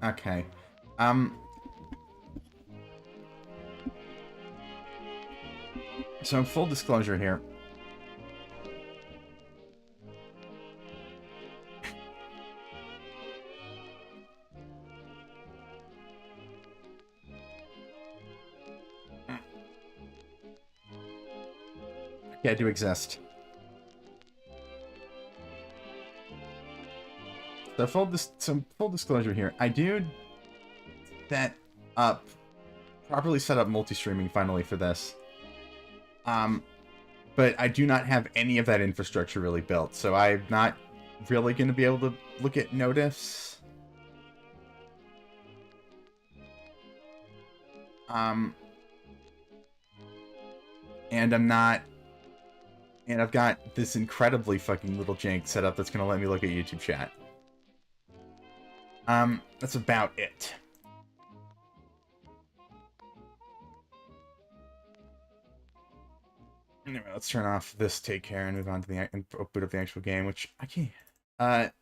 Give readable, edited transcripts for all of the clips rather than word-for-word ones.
Okay. So full disclosure here. Yeah, I do exist. So full disclosure here. I do set up properly set up multi-streaming finally for this. But I do not have any of that infrastructure really built, so I'm not really going to be able to look at notifs. And I'm not... And I've got this incredibly fucking little jank set up that's going to let me look at YouTube chat. That's about it. Anyway, let's turn off this take care and move on to the and boot up the actual game, which I can't.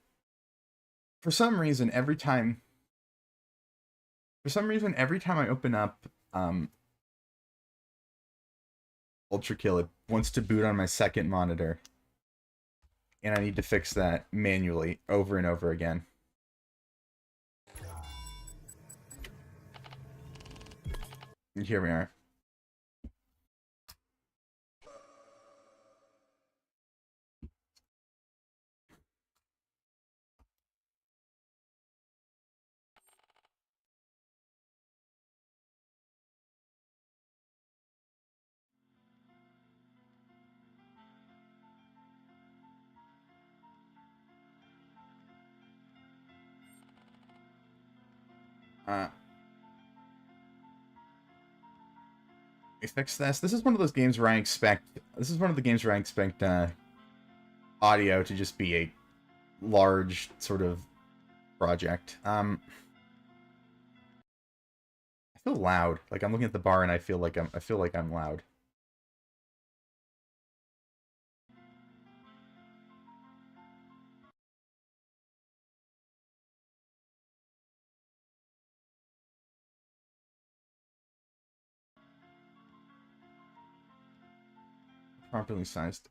For some reason, every time I open up Ultra Kill, it wants to boot on my second monitor, and I need to fix that manually over and over again. And here we are. We fix this. This is one of those games where I expect... This is one of the games where I expect audio to just be a large sort of project. I feel loud. Like I'm looking at the bar and I feel like I'm loud. Properly sized.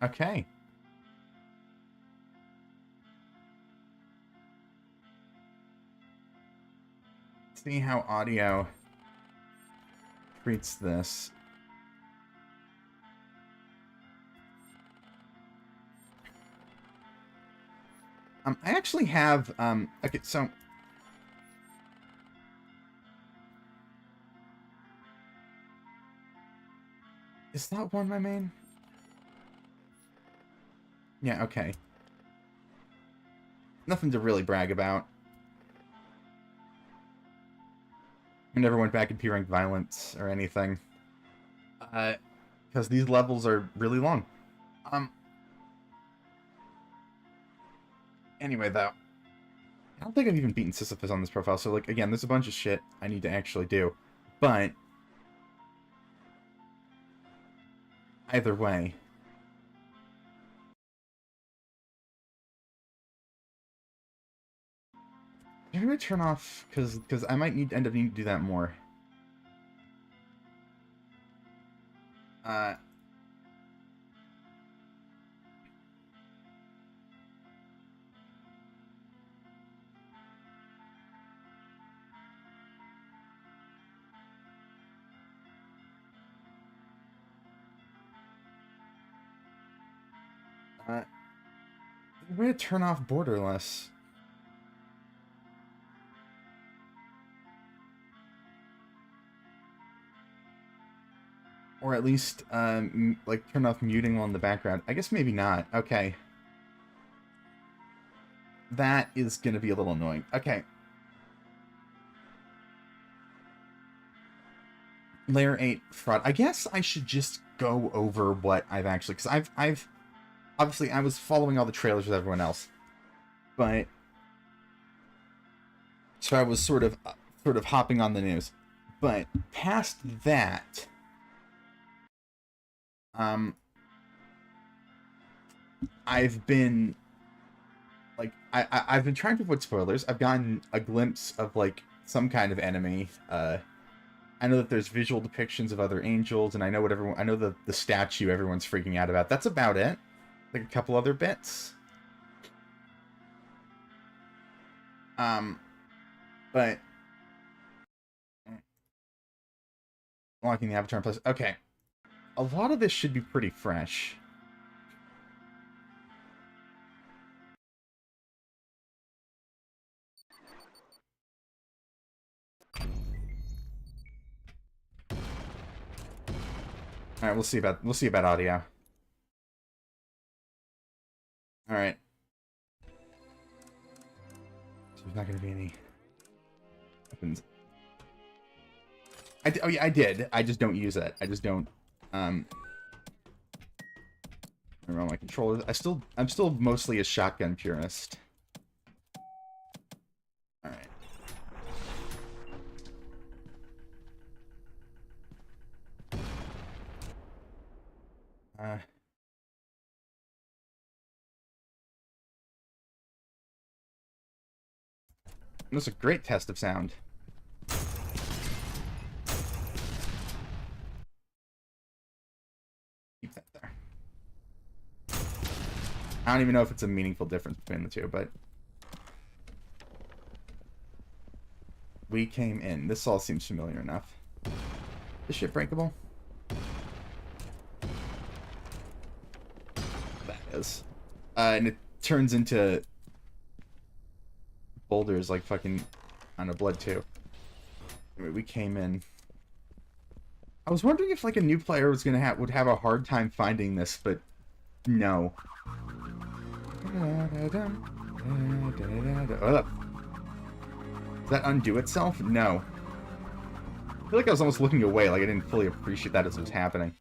Okay. See how audio treats this. I actually have, okay, so... Is that one my main? Yeah, okay. Nothing to really brag about. I never went back in P-Rank Violence or anything. Because these levels are really long. Anyway, though. I don't think I've even beaten Sisyphus on this profile, so, like, again, there's a bunch of shit I need to actually do. But... either way... I'm gonna turn off, because I might end up needing to do that more. I'm gonna turn off Borderless. Or at least, like, turn off muting on the background. I guess maybe not. Okay. That is gonna be a little annoying. Okay. Layer 8 fraud. I guess I should just go over what I've actually... Because I've... Obviously, I was following all the trailers with everyone else. But... So I was sort of hopping on the news. But past that... I've been like I've been trying to avoid spoilers. I've gotten a glimpse of like some kind of enemy. I know that there's visual depictions of other angels, and I know I know the statue everyone's freaking out about. That's about it. Like a couple other bits. But unlocking the Avatar Plus. Okay. A lot of this should be pretty fresh. All right, we'll see about audio. All right. So there's not going to be any weapons. Oh yeah, I did. I just don't use it. I just don't. Around my controller. I'm still mostly a shotgun purist. All right. That's a great test of sound. Keep that there. I don't even know if it's a meaningful difference between the two, but we came in. This all seems familiar enough. Is shit breakable? That is. And it turns into boulders like fucking on a blood too. Anyway, we came in. I was wondering if like a new player was gonna would have a hard time finding this, but no. Does that undo itself? No. I feel like I was almost looking away, like I didn't fully appreciate that as it was happening.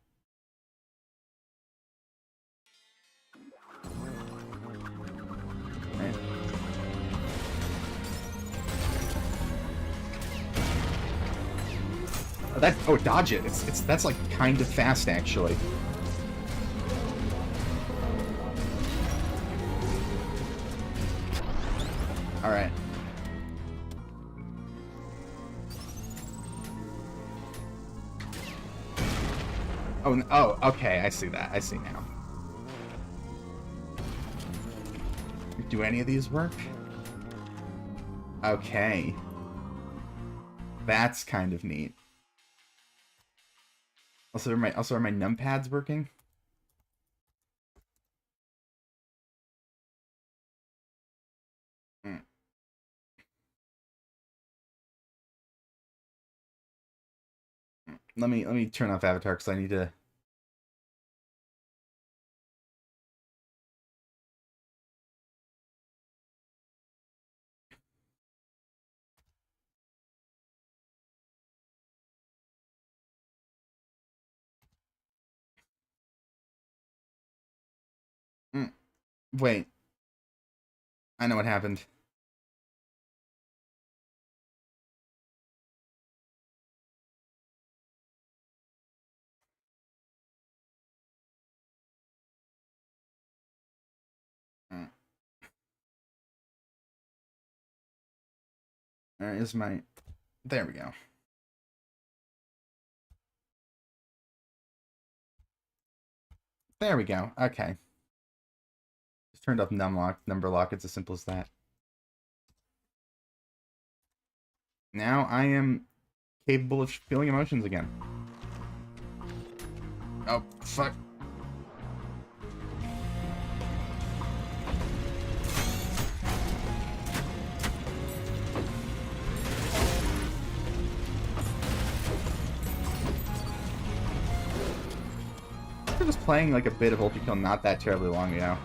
Oh, dodge it. That's like kind of fast actually. All right. Oh, okay. I see that. I see now. Do any of these work? Okay. That's kind of neat. Also, are my numpads working? Let me turn off Avatar because I need to. Wait. I know what happened. Alright, is my... There we go. There we go. Okay. Just turned off number lock. It's as simple as that. Now I am capable of feeling emotions again. Oh, fuck. I was playing like a bit of Ultra Kill not that terribly long ago.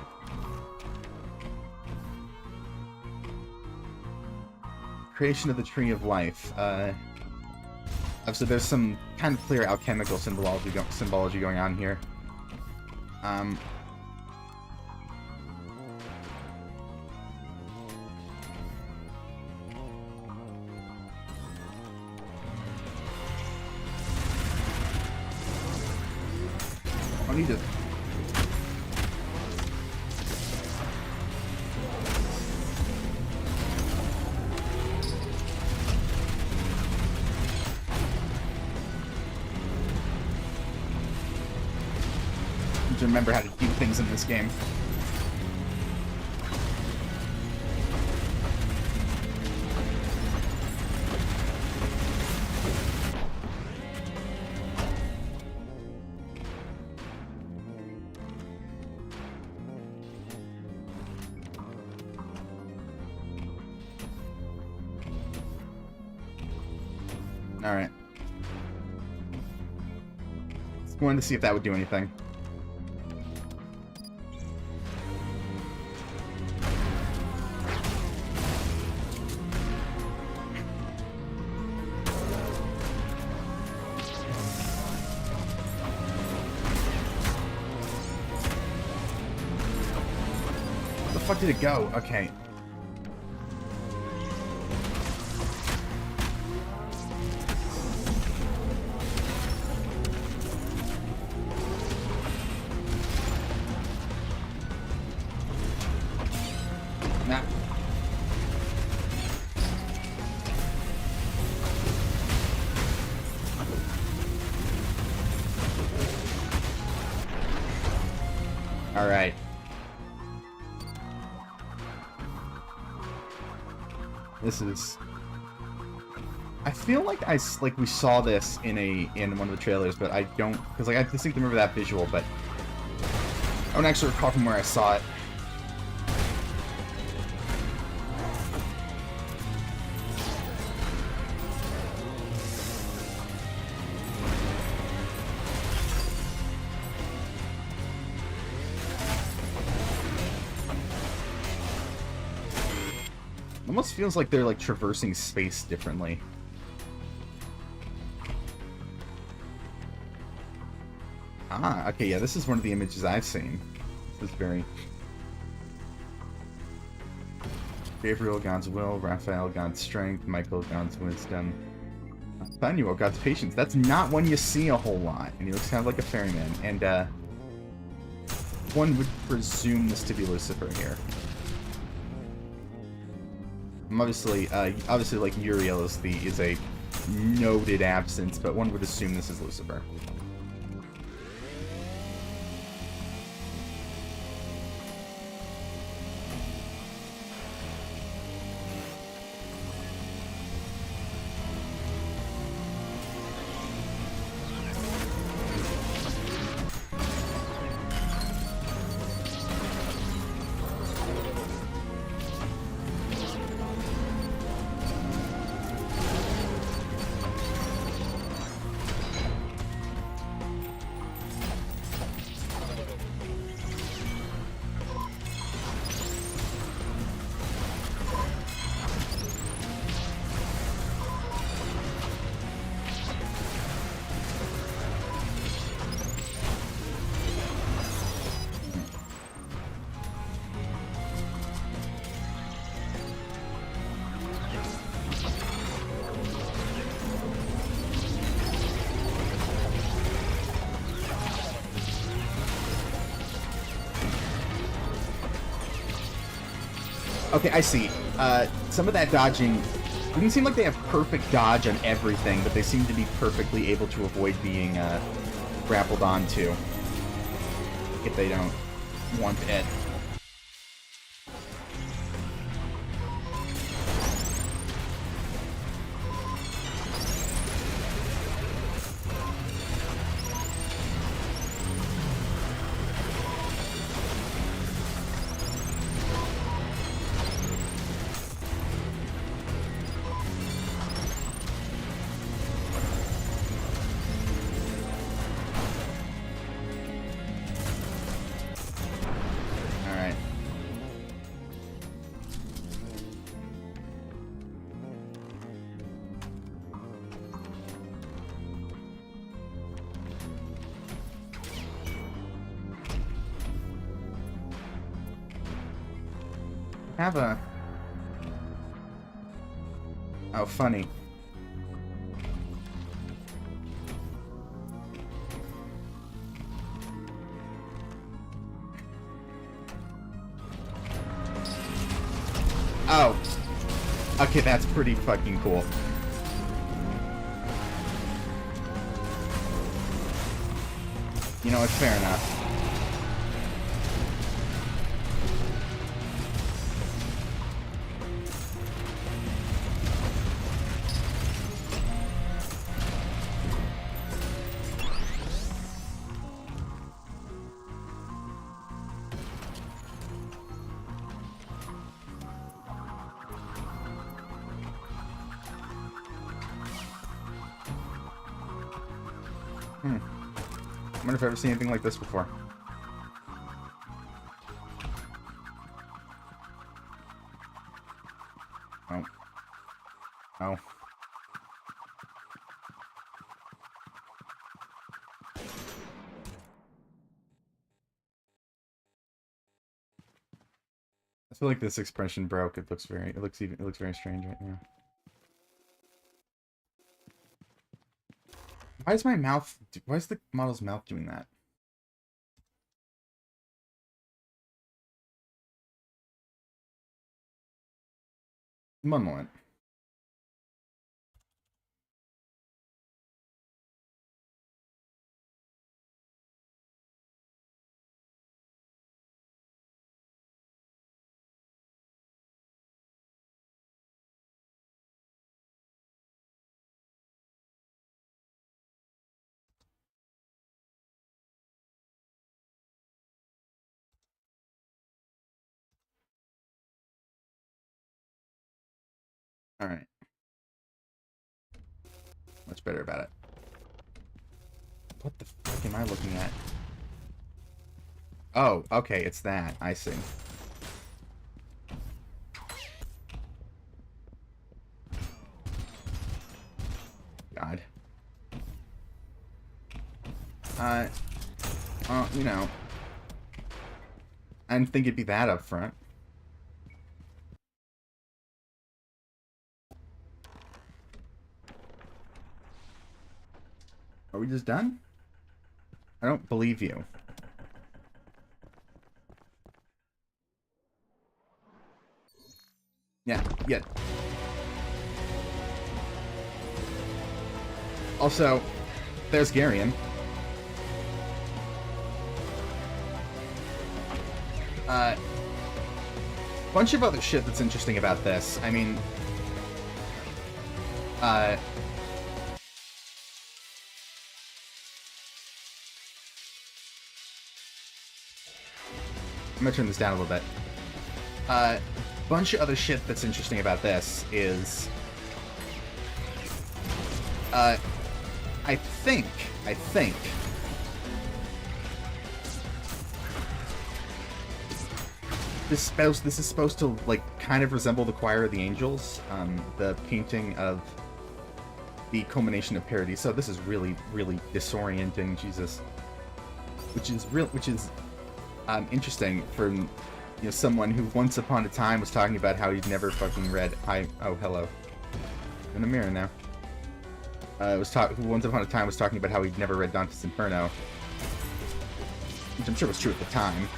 Creation of the Tree of Life. So there's some kind of clear alchemical symbology going on here. need to... to remember how to do things in this game. All right. Just wanted to see if that would do anything. Where the fuck did it go? Okay. Nah. All right. This is... I feel like we saw this in one of the trailers, but I don't, because like I distinctly remember that visual, but I don't actually recall from where I saw it. Almost feels like they're like traversing space differently. Ah, okay, yeah, this is one of the images I've seen. This is very... Gabriel, God's will, Raphael, God's strength, Michael, God's wisdom, Nathaniel, God's patience. That's not one you see a whole lot, and he looks kind of like a ferryman, and one would presume this to be Lucifer here. Obviously, like Uriel is a noted absence, but one would assume this is Lucifer. Okay, I see. Some of that dodging... It doesn't seem like they have perfect dodge on everything, but they seem to be perfectly able to avoid being grappled onto if they don't want it. Have a... Oh, funny. Oh. Okay, that's pretty fucking cool. You know, it's fair enough. I wonder if I've ever seen anything like this before. Oh. Oh. I feel like this expression broke. It looks very very strange right now. Why is the model's mouth doing that? One moment. Alright. Much better about it. What the fuck am I looking at? Oh, okay, it's that. I see. God. You know. I didn't think it'd be that up front. Are we just done? I don't believe you. Yeah, yeah. Also, there's Garion. Bunch of other shit that's interesting about this. I mean, I'm gonna turn this down a little bit. Bunch of other shit that's interesting about this is, I think this is supposed to, like, kind of resemble the Choir of the Angels, the painting of the culmination of parody. So this is really, really disorienting, Jesus. Which is interesting from, you know, someone who once upon a time was talking about how he'd never fucking read. Oh, hello. In the mirror now. Who once upon a time was talking about how he'd never read Dante's Inferno, which I'm sure was true at the time.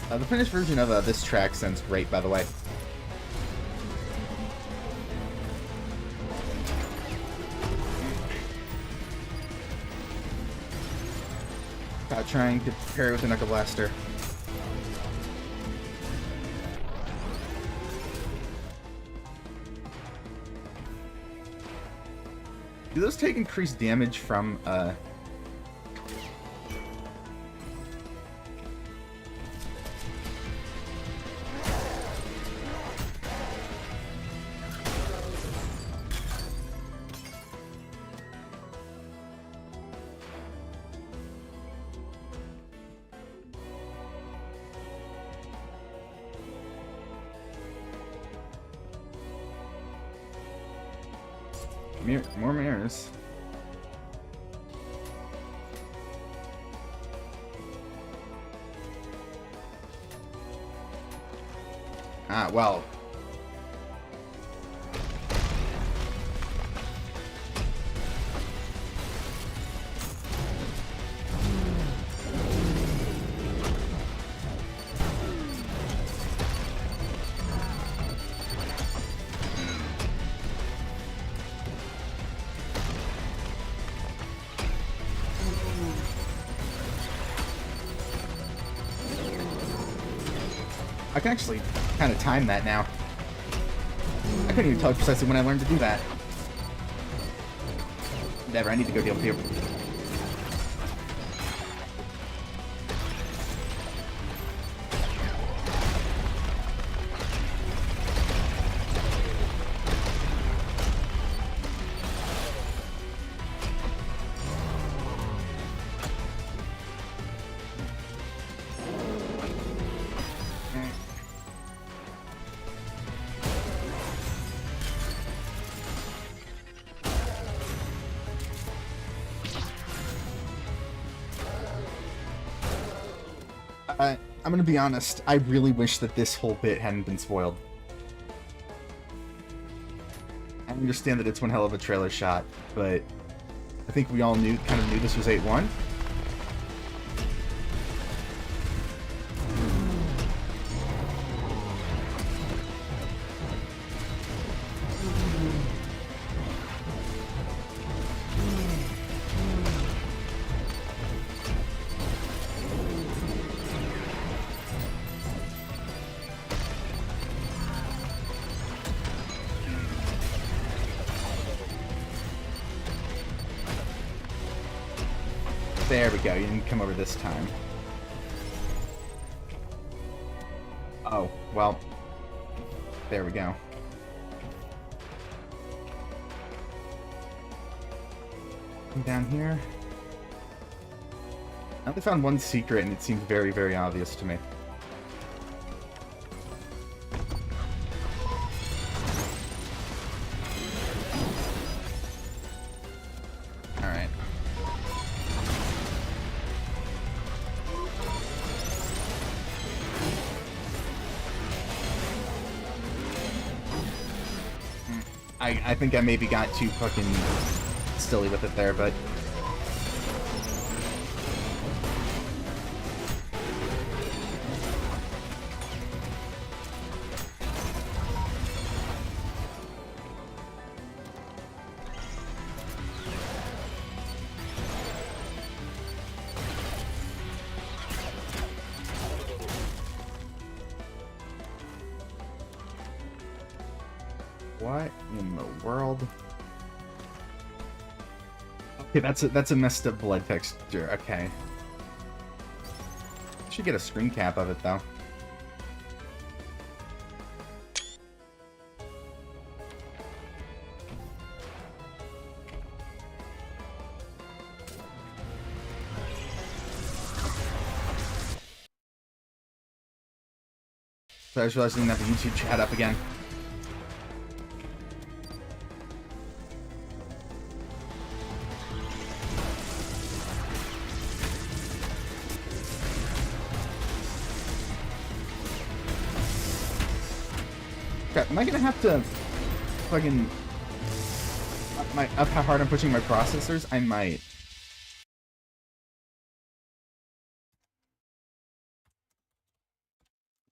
The finished version of this track sounds great, by the way. Trying to parry with a Knuckle Blaster. Do those take increased damage from more mirrors? Ah, well. I can actually kind of time that now. I couldn't even tell you precisely when I learned to do that. Whatever, I need to go deal with you. I'm gonna be honest, I really wish that this whole bit hadn't been spoiled. I understand that it's one hell of a trailer shot, but I think we all kind of knew this was 8-1. There we go, you didn't come over this time. Oh, well. There we go. Come down here. I only found one secret and it seemed very, very obvious to me. Alright. I think I maybe got too fucking silly with it there, but... What in the world? Okay, that's a messed up blood texture. Okay. I should get a screen cap of it though. So I just realized I didn't have the YouTube chat up again. Am I gonna have to fucking up how hard I'm pushing my processors? I might.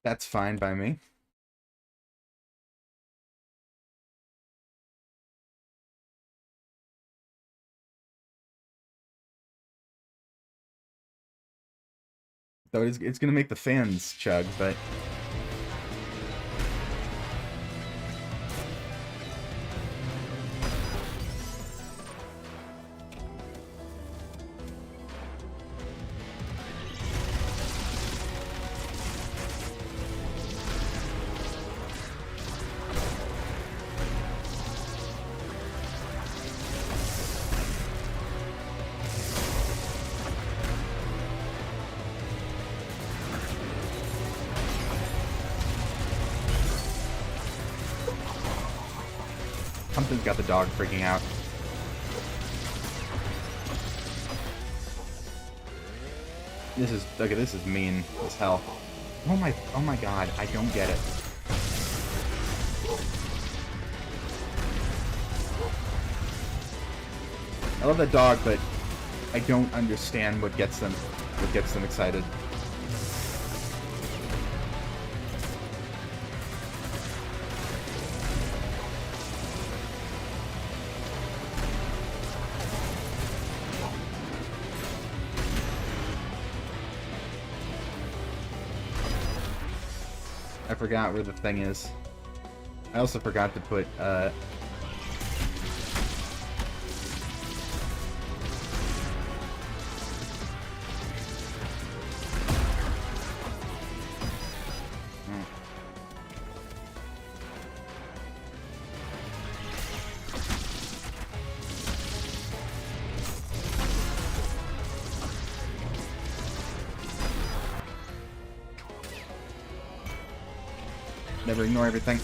That's fine by me. Though it's gonna make the fans chug, but... Something's got the dog freaking out. This is, okay, this is mean as hell. Oh my god, I don't get it. I love that dog, but I don't understand what gets them excited. I forgot where the thing is. I also forgot to put, never ignore everything.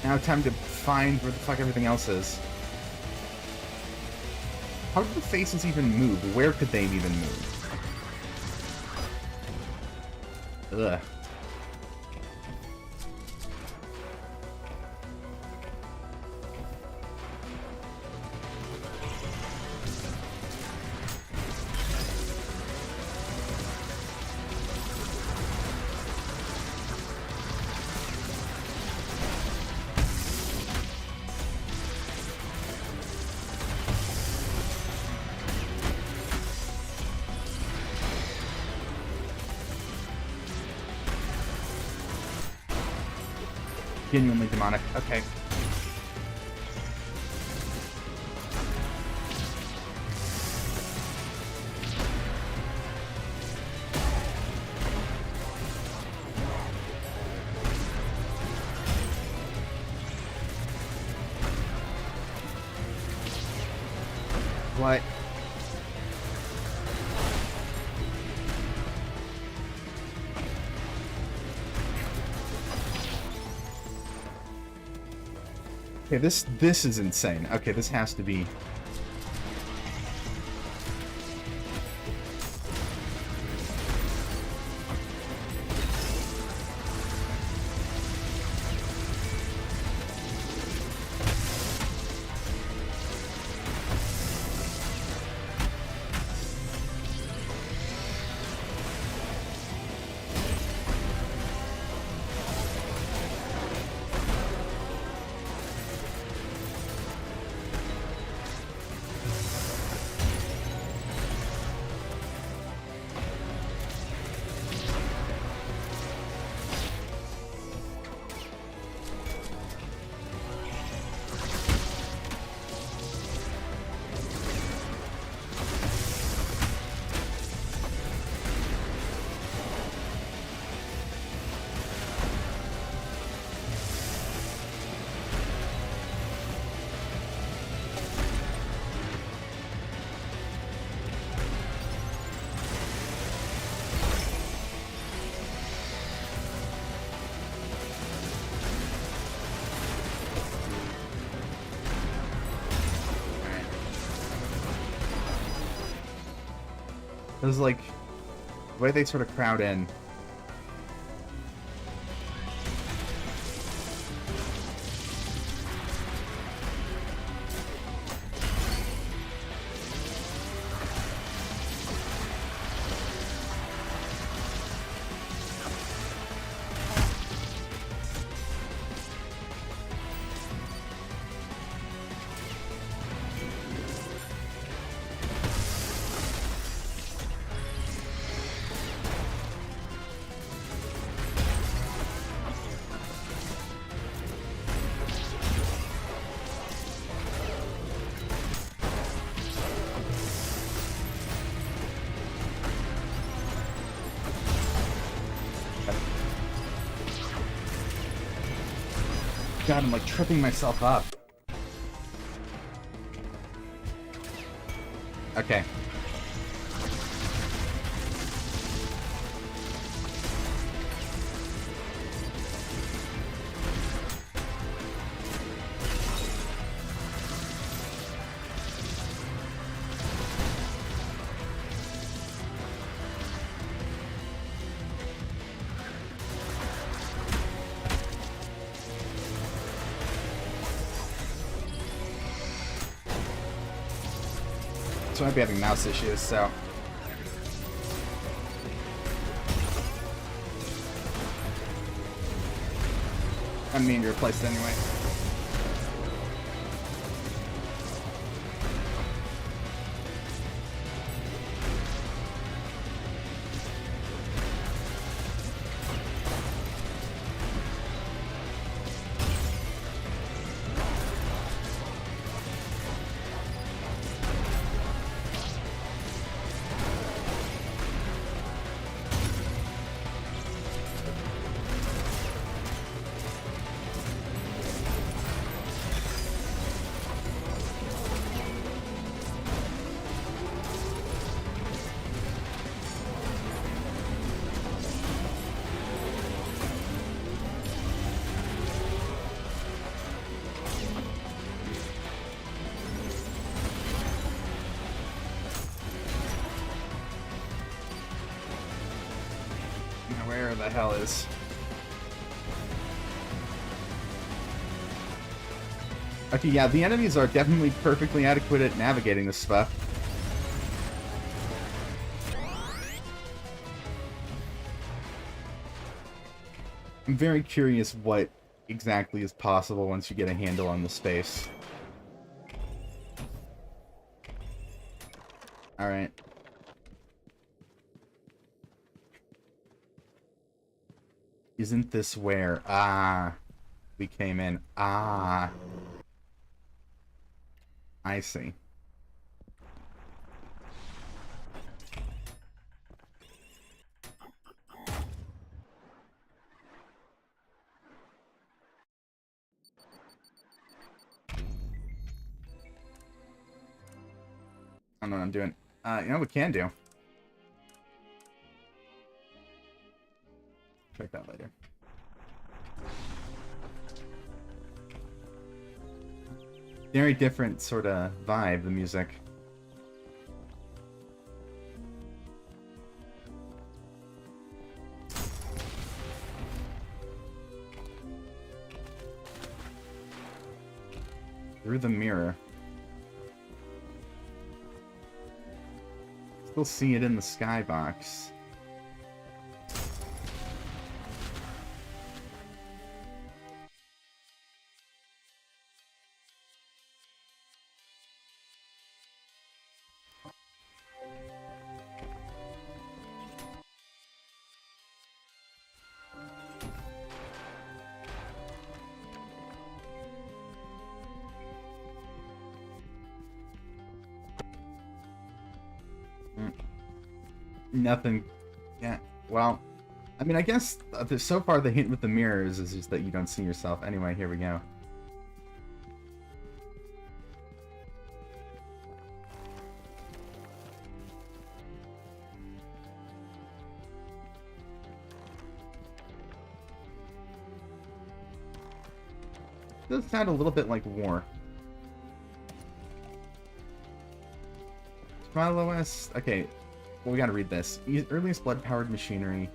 Now time to find where the fuck everything else is. How did the faces even move? Where could they even move? Ugh. Genuinely demonic. Okay. What? Okay, this is insane. Okay, this has to be... It was like, the way they sort of crowd in. God, I'm like tripping myself up. Okay. So I might be having mouse issues, so. I mean, to replace it anyway. Where the hell is... Okay, yeah, the enemies are definitely perfectly adequate at navigating this stuff. I'm very curious what exactly is possible once you get a handle on the space. Alright. Isn't this where... we came in. I see. I don't know what I'm doing. You know what we can do? Check that later. Very different sort of vibe, the music. Through the mirror. Still see it in the skybox. Nothing. Yeah, well, I mean, I guess so far the hint with the mirrors is just that you don't see yourself. Anyway, here we go. It does sound a little bit like war. Smile OS. Okay, well, we gotta read this. Earliest blood-powered machinery.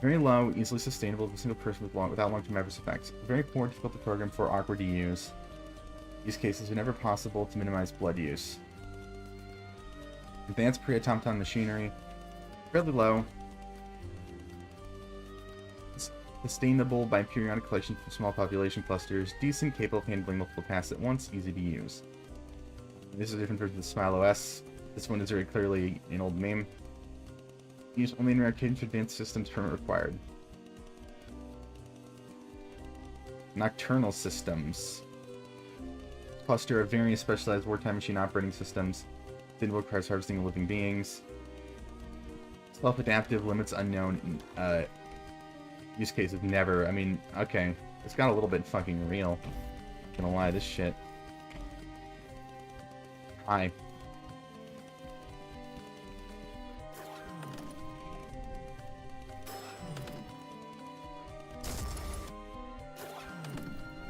Very low, easily sustainable to a single person without long-term adverse effects. Very poor, difficult to program for, awkward to use. Use cases whenever possible to minimize blood use. Advanced pre-automaton machinery. Fairly low. Sustainable by periodic collection from small population clusters. Decent, capable of handling multiple tasks at once. Easy to use. This is a different version of the Smile OS. This one is very clearly an old meme. Use only in reactivation to advanced systems permit required. Nocturnal systems. Cluster of various specialized wartime machine operating systems. Then requires harvesting of living beings. Self-adaptive, limits unknown. Use cases never. I mean, okay. It's got a little bit fucking real. Not gonna lie, this shit. Hi.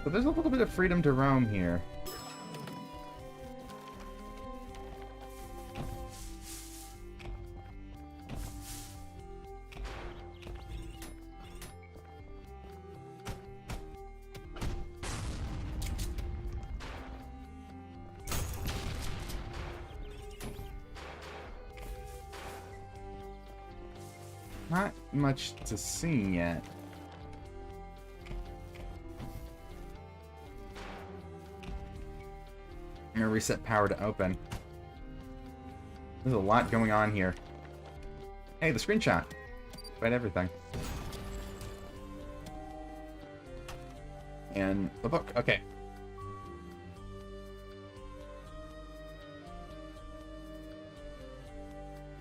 But there's a little bit of freedom to roam here. Not much to see yet. I'm gonna reset power to open. There's a lot going on here. Hey, the screenshot. Despite everything. And the book. Okay.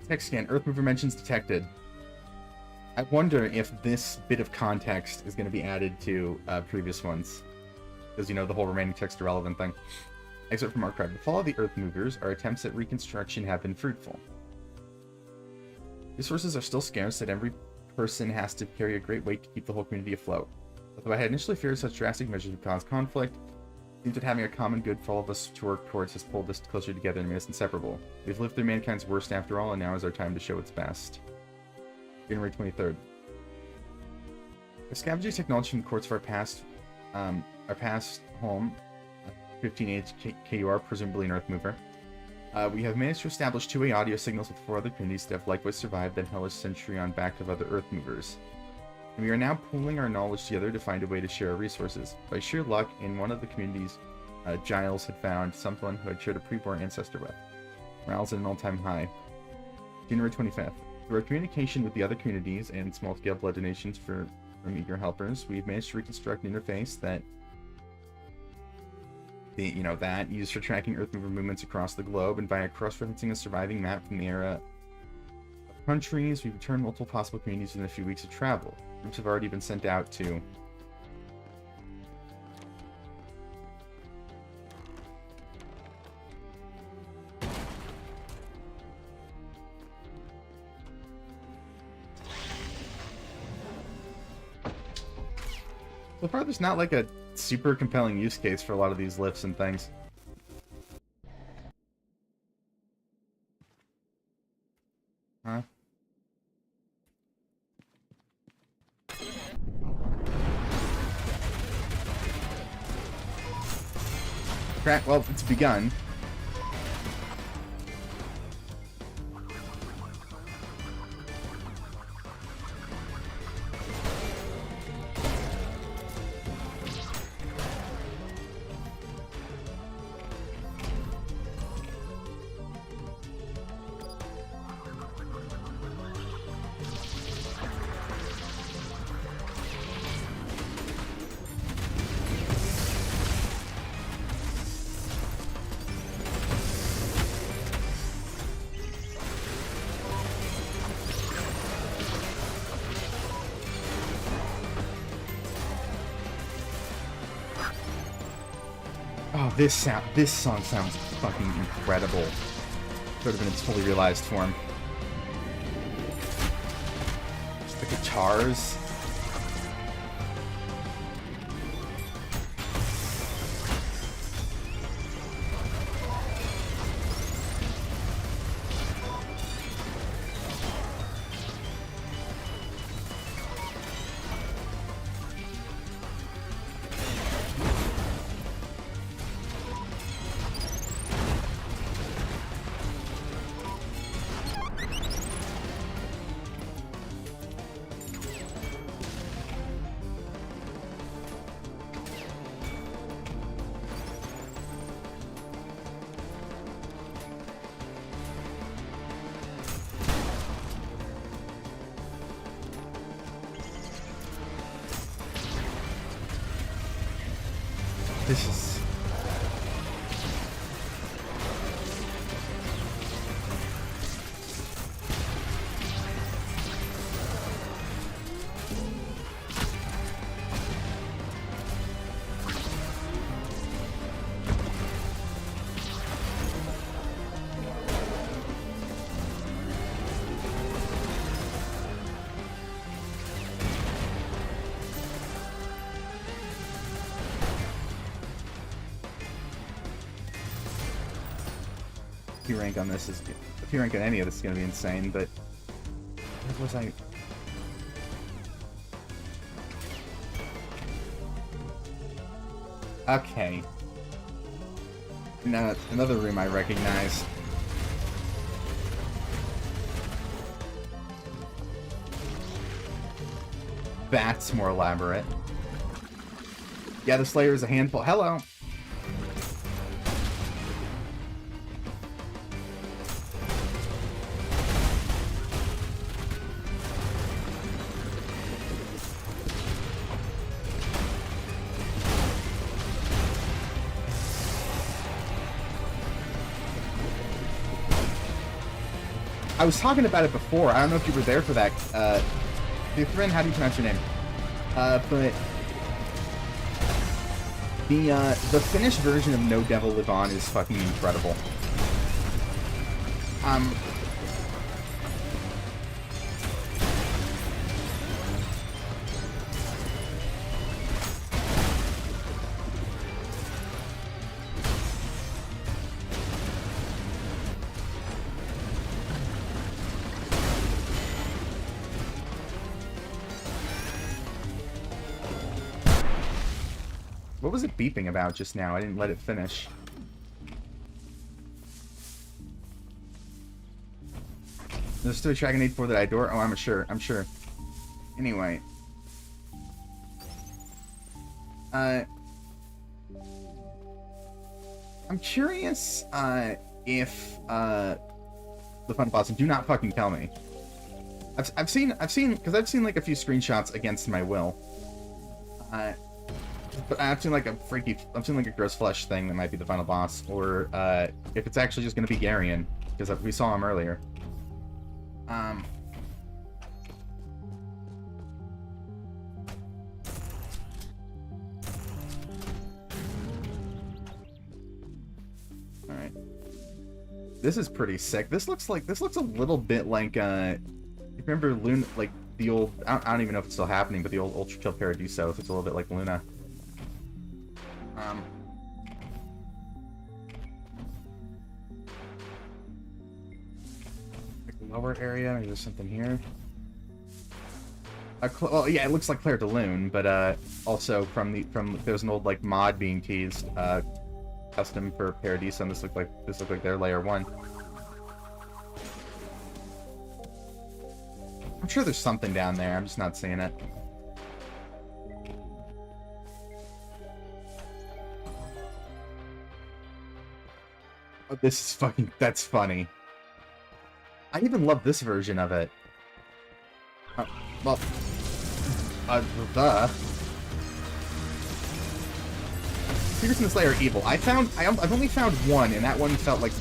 Text scan. Earthmover mentions detected. I wonder if this bit of context is going to be added to previous ones. Because, you know, the whole remaining text irrelevant thing. Excerpt from Archive. The fall of the Earthmovers, our attempts at reconstruction have been fruitful. Resources are still scarce, and every person has to carry a great weight to keep the whole community afloat. Although I had initially feared such drastic measures would cause conflict, it seems that having a common good for all of us to work towards has pulled us closer together and made us inseparable. We've lived through mankind's worst after all, and now is our time to show its best. January 23rd. The scavenging technology from the courts of our past home, 15H KUR, presumably an Earthmover. We have managed to establish two-way audio signals with 4 other communities that have likewise survived that hellish century on back of other Earthmovers. And we are now pooling our knowledge together to find a way to share our resources. By sheer luck, in one of the communities, Giles had found someone who had shared a pre-born ancestor with. Morale's at an all-time high. January 25th. Through our communication with the other communities and small-scale blood donations from eager helpers, we've managed to reconstruct an interface that used for tracking Earthmover movements across the globe, and by cross-referencing a surviving map from the era of countries, we've returned multiple possible communities within a few weeks of travel. Groups have already been sent out to so far, there's not like a super compelling use case for a lot of these lifts and things. Huh? Crap, well, it's begun. Oh, this song sounds fucking incredible. Sort of in its fully realized form. Just the guitars. This is... P rank on this is... The P rank on any of this is going to be insane, but... Where was I... Okay. Now, another room I recognize. That's more elaborate. Yeah, the Slayer is a handful. Hello! I was talking about it before. I don't know if you were there for that. Thrin, how do you pronounce your name? But the finished version of No Devil Live On is fucking incredible. What was it beeping about just now? I didn't let it finish. There's still a Dragon 8-4 that I adore? Oh, I'm sure. I'm sure. Anyway. I'm curious, if, the Final Boss, and do not fucking tell me. I've seen, because I've seen, like, a few screenshots against my will. But I've seen like a gross flesh thing that might be the final boss, or if it's actually just going to be Garion, because we saw him earlier. Alright. This is pretty sick. This looks a little bit like, you remember Luna, like the old, I don't even know if it's still happening, but the old Ultra Kill Paradiso, it's a little bit like Luna. Lower area, maybe there's something here. Well, yeah, it looks like Claire de Lune, but also there's an old like mod being teased, custom for Paradiso, and this looked like their layer 1. I'm sure there's something down there. I'm just not seeing it. Oh, this is fucking... That's funny. I even love this version of it. Well... Secrets in the Slayer are evil. I've only found one, and that one felt like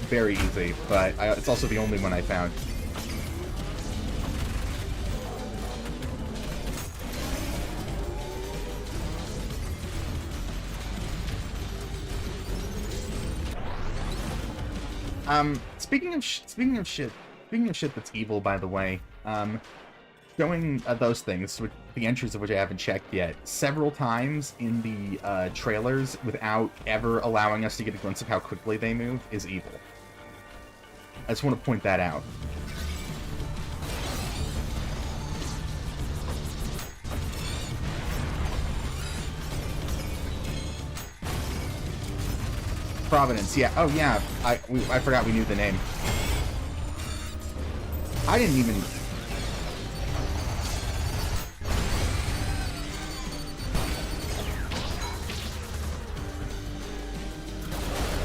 very easy, but it's also the only one I found. Speaking of shit that's evil, by the way, showing those things, the entries of which I haven't checked yet, several times in the trailers without ever allowing us to get a glimpse of how quickly they move is evil. I just want to point that out. Providence, yeah. Oh, yeah. I forgot we knew the name. I didn't even...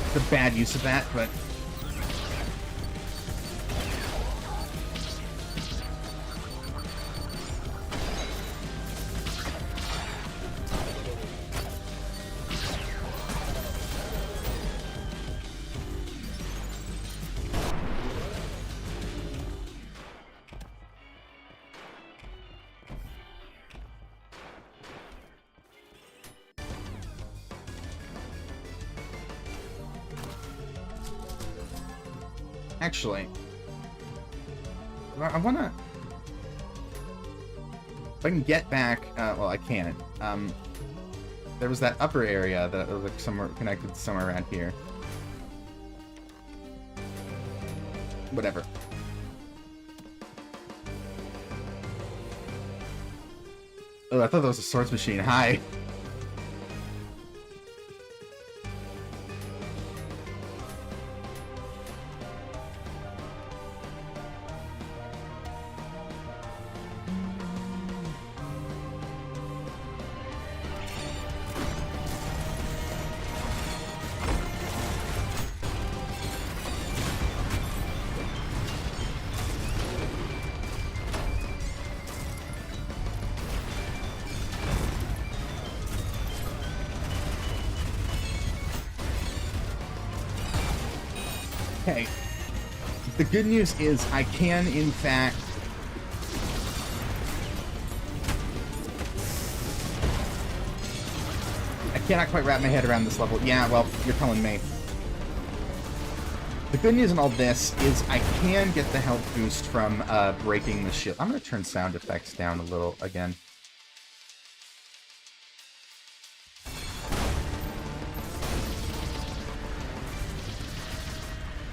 It's a bad use of that, but... Actually, I wanna... If I can get back... well, I can't. There was that upper area that was like somewhere connected somewhere around here. Whatever. Oh, I thought that was a swords machine. Hi. Okay. The good news is I can, in fact... I cannot quite wrap my head around this level. Yeah, well, you're telling me. The good news in all this is I can get the health boost from breaking the shield. I'm going to turn sound effects down a little again.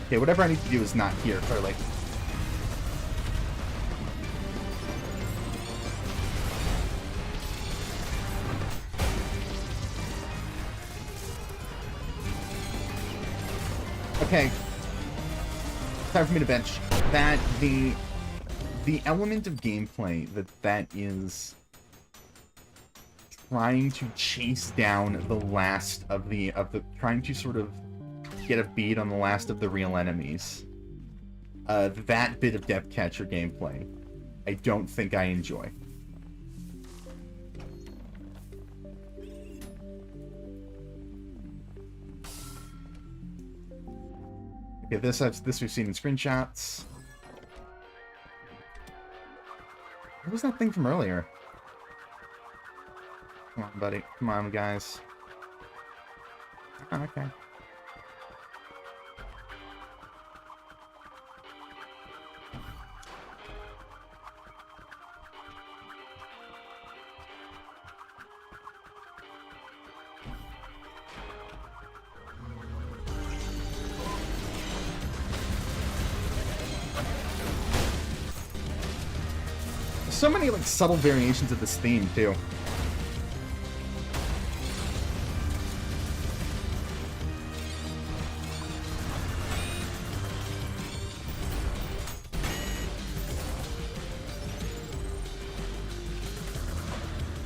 Okay, whatever I need to do is not here, clearly. Okay. Time for me to bench. That the element of gameplay that is trying to chase down the last of the trying to sort of get a beat on the last of the real enemies. That bit of depth catcher gameplay, I don't think I enjoy. Okay, this we've seen in screenshots. What was that thing from earlier? Come on, buddy. Come on, guys. Oh, okay. So many like subtle variations of this theme too.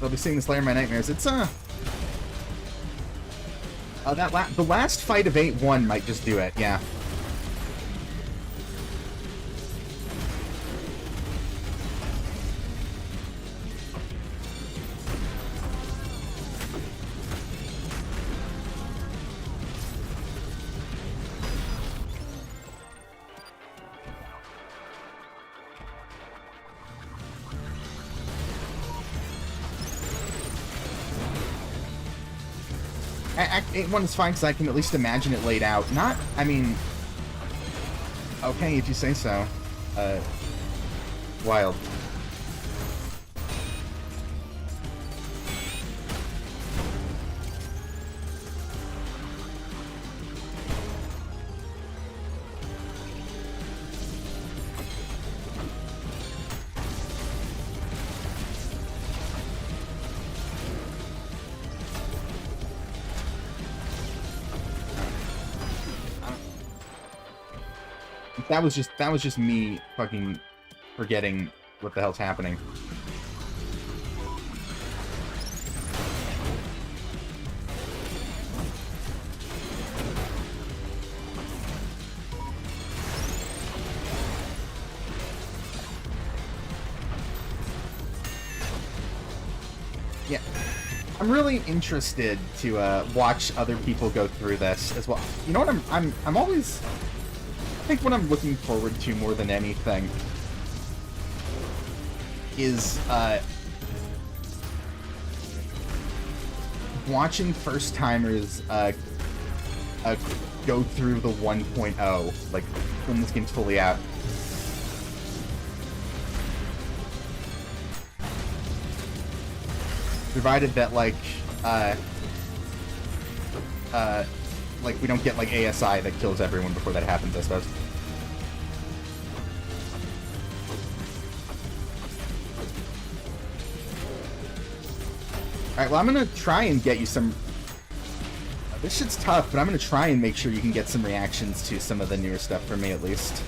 I'll be seeing this later in my nightmares. It's the last fight of 8-1 might just do it. Yeah. Act 8-1 is fine because I can at least imagine it laid out. Not, I mean... Okay, if you say so. Wild. That was just me fucking forgetting what the hell's happening. Yeah. I'm really interested to watch other people go through this as well. You know what I'm always I think what I'm looking forward to more than anything is watching first-timers go through the 1.0, like when this game's fully out. Provided that like we don't get like ASI that kills everyone before that happens, I suppose. Alright, well, I'm gonna try and get you some... This shit's tough, but I'm gonna try and make sure you can get some reactions to some of the newer stuff for me, at least.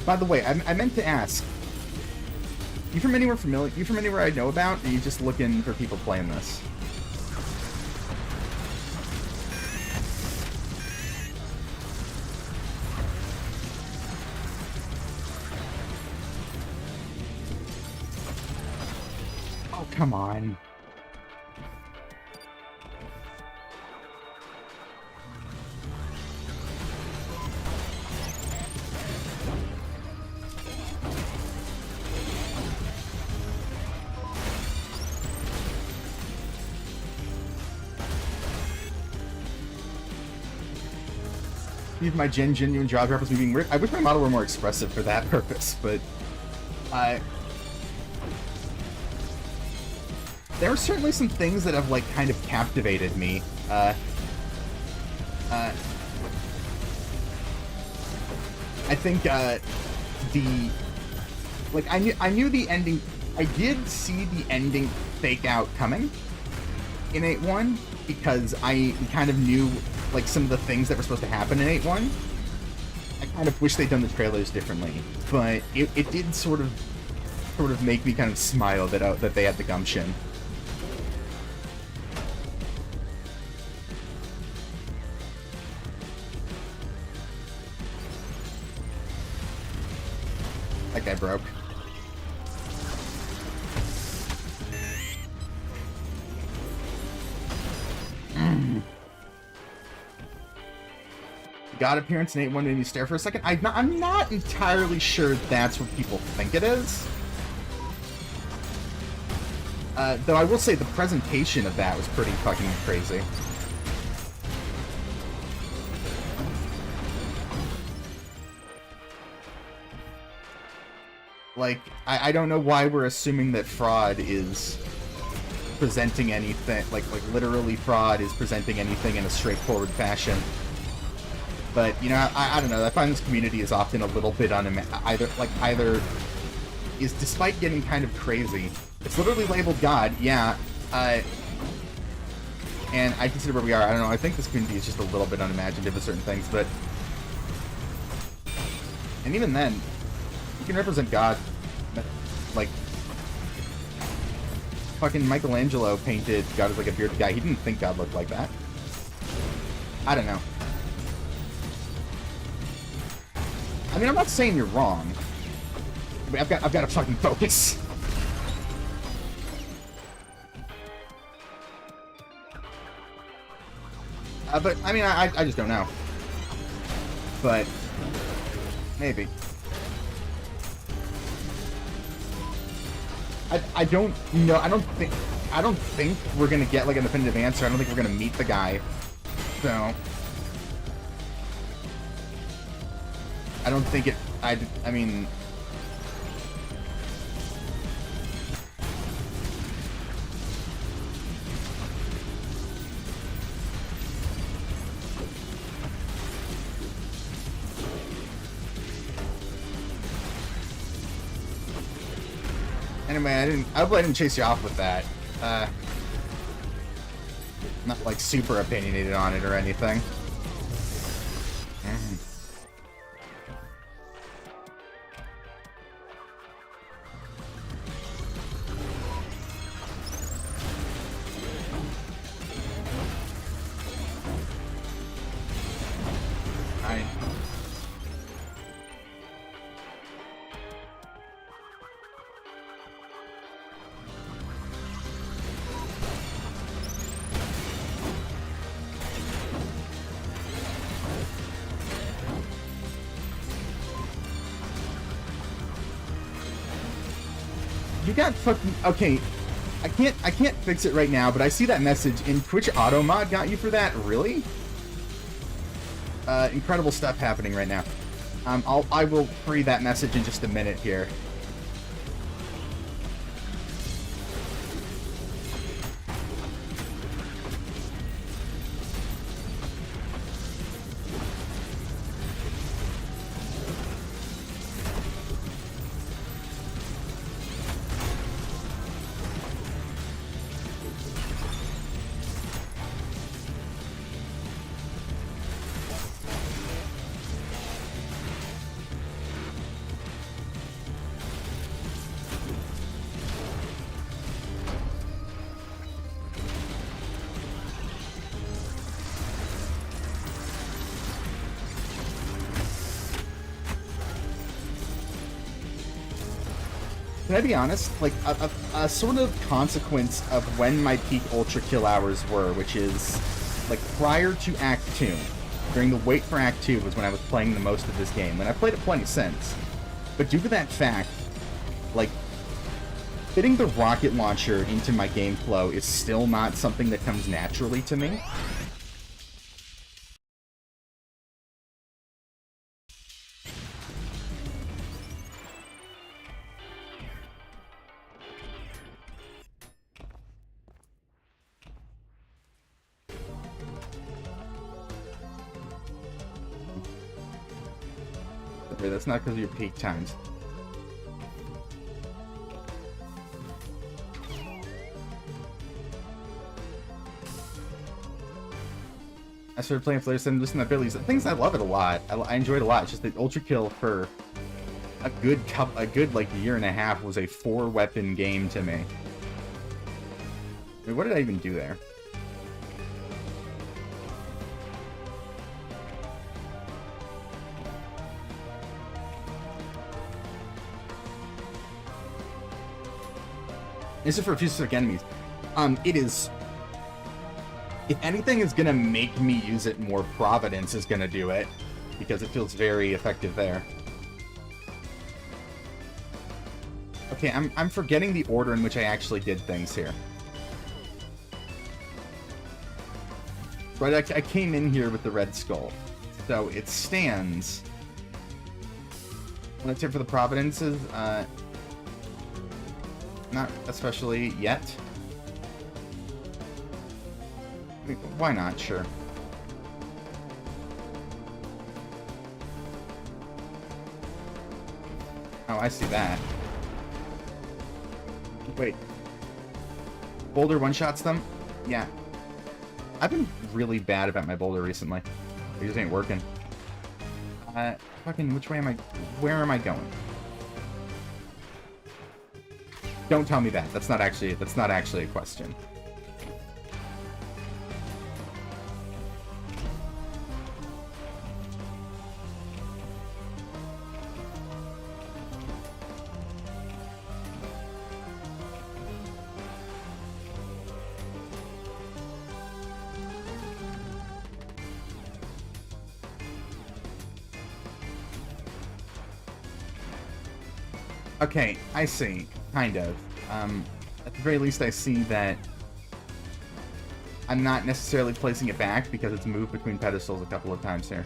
By the way, I meant to ask... You from anywhere familiar? You from anywhere I know about? Or are you just looking for people playing this? Oh, come on. Use my genuine jaw droppers me being weird. I wish my model were more expressive for that purpose, but there are certainly some things that have like kind of captivated me. I think I knew the ending. I did see the ending fake out coming in 8.1 because I kind of knew like some of the things that were supposed to happen in 8.1. I kind of wish they'd done the trailers differently, but it did sort of make me kind of smile that they had the gumption. That guy broke. God appearance in 8.1 made me stare for a second. I'm not entirely sure that's what people think it is. Though I will say the presentation of that was pretty fucking crazy. Like, I don't know why we're assuming that Fraud is presenting anything, like literally Fraud is presenting anything in a straightforward fashion. But, you know, I don't know, I find this community is often a little bit either is, despite getting kind of crazy, it's literally labeled God, yeah, and I consider where we are, I don't know, I think this community is just a little bit unimaginative of certain things, but, and even then, you can represent God, like, fucking Michelangelo painted God as like a bearded guy, he didn't think God looked like that. I don't know. I mean, I'm not saying you're wrong. I mean, I've got to fucking focus. But I mean, I just don't know. But maybe. I don't know. I don't think we're gonna get like a definitive answer. I don't think we're gonna meet the guy. So. I don't think it... I mean... Anyway, I hope I didn't chase you off with that. Not like super opinionated on it or anything. You got fucking... Okay, I can't fix it right now, but I see that message in Twitch Auto Mod got you for that? Really? Incredible stuff happening right now. I will free that message in just a minute here. Can I be honest? Like, a sort of consequence of when my peak Ultra Kill hours were, which is, like, prior to Act 2. During the wait for Act 2 was when I was playing the most of this game, and I played it plenty since. But due to that fact, like, fitting the rocket launcher into my game flow is still not something that comes naturally to me. Okay, that's not because of your peak times. I started playing Flare and listening to Billy's. The things I love it a lot. I enjoyed it a lot. It's just that Ultra Kill for a good like year and a half was a 4-weapon game to me. I mean, what did I even do there? This is for future enemies. It is. If anything is gonna make me use it more, Providence is gonna do it, because it feels very effective there. Okay, I'm forgetting the order in which I actually did things here. Right, I came in here with the Red Skull, so it stands. Let's hit for the Providences. Not especially yet. Why not? Sure. Oh, I see that. Wait. Boulder one-shots them? Yeah. I've been really bad about my boulder recently. It just ain't working. Fucking, which way am I... Where am I going? Don't tell me that. That's not actually a question. Okay, I see. Kind of. At the very least, I see that I'm not necessarily placing it back because it's moved between pedestals a couple of times here.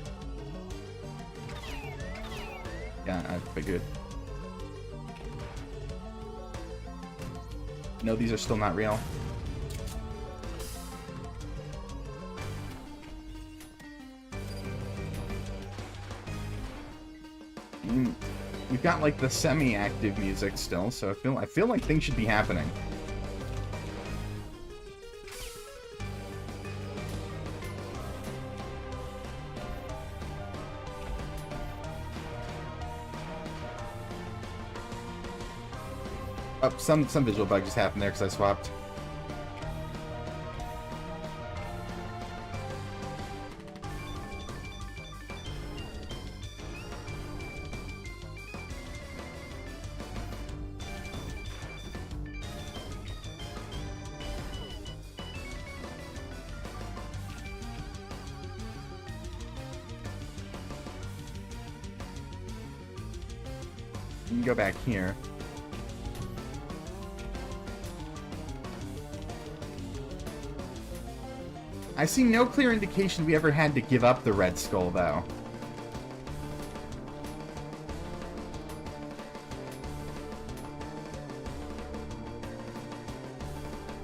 Yeah, I figured. No, these are still not real. We've got like the semi-active music still, so I feel like things should be happening. Oh, some visual bug just happened there because I swapped. You can go back here. I see no clear indication we ever had to give up the Red Skull, though.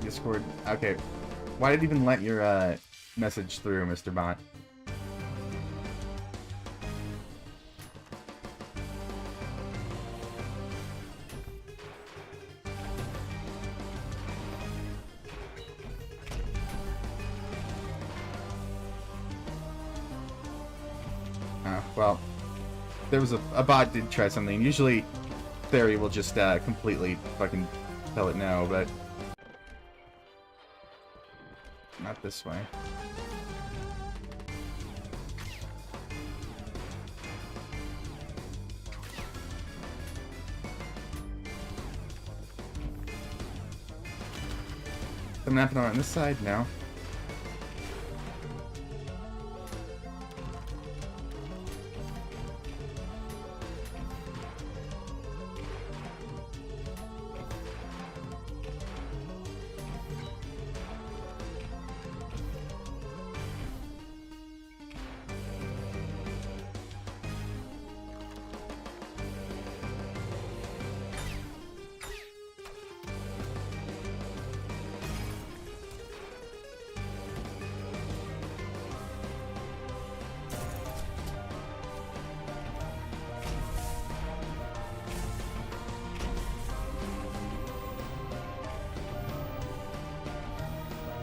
Discord. Okay. Why did it even let your message through, Mr. Bot? Well, there was a bot did try something. Usually, Theory will just completely fucking tell it no, but not this way. Something happening on this side? No.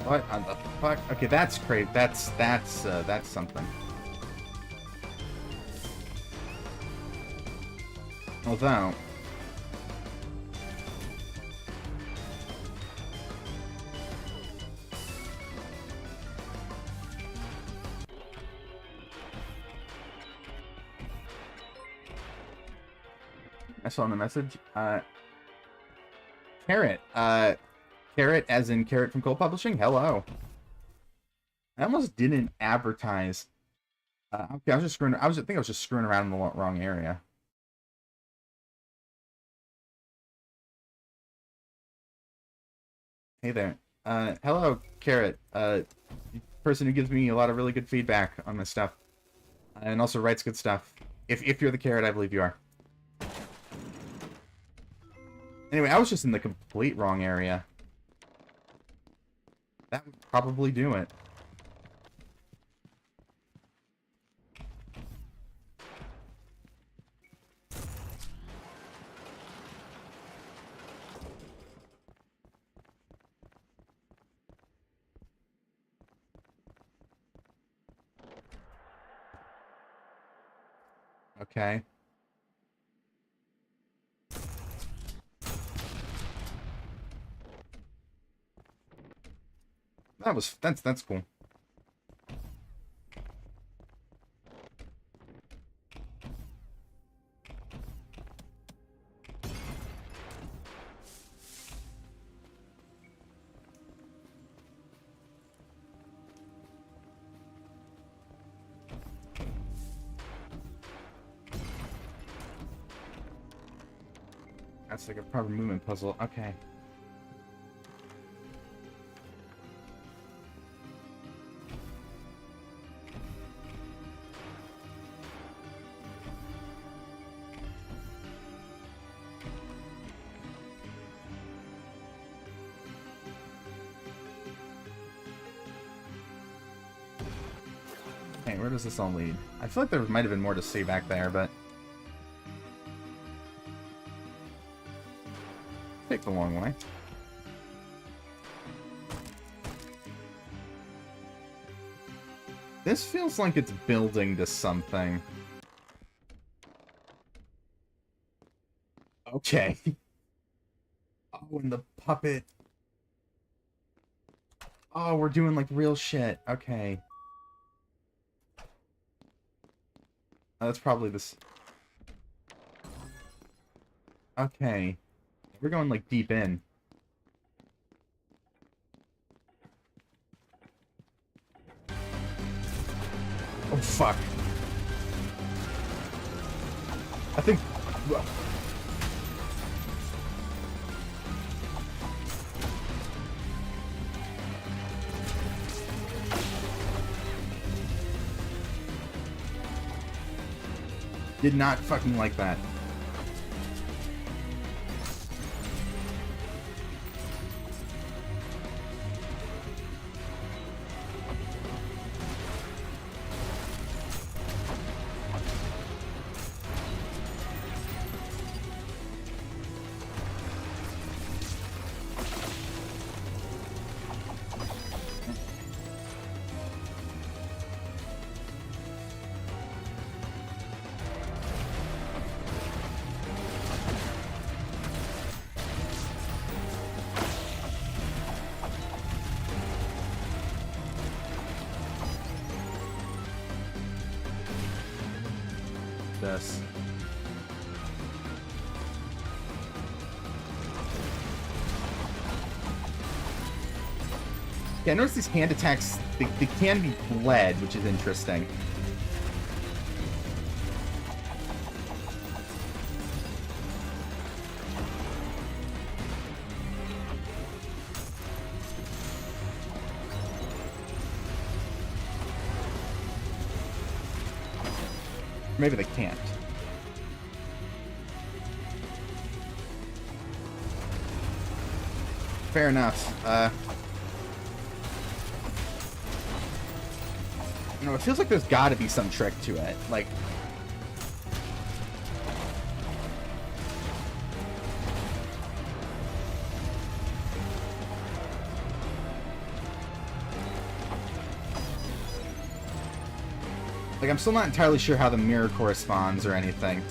What on the fuck? Okay, that's great. That's something. Although, I saw in the message. Carrot. Carrot, as in Carrot from Cole Publishing. Hello. I almost didn't advertise. Okay, I was just screwing. I think I was just screwing around in the wrong area. Hey there. Hello, Carrot. Person who gives me a lot of really good feedback on my stuff, and also writes good stuff. If you're the Carrot, I believe you are. Anyway, I was just in the complete wrong area. That would probably do it. Okay. That's cool. That's like a proper movement puzzle. Okay. Hey, where does this all lead? I feel like there might have been more to see back there, but... Take the long way. This feels like it's building to something. Okay. Oh, and the puppet. Oh, we're doing like real shit. Okay. Oh, that's probably this. Okay. We're going like deep in. Oh, fuck. I think... Did not fucking like that. This. Yeah, I noticed these hand attacks, they can be bled, which is interesting. Maybe they can't. Fair enough. You know, it feels like there's gotta be some trick to it. Like... Like, I'm still not entirely sure how the mirror corresponds or anything.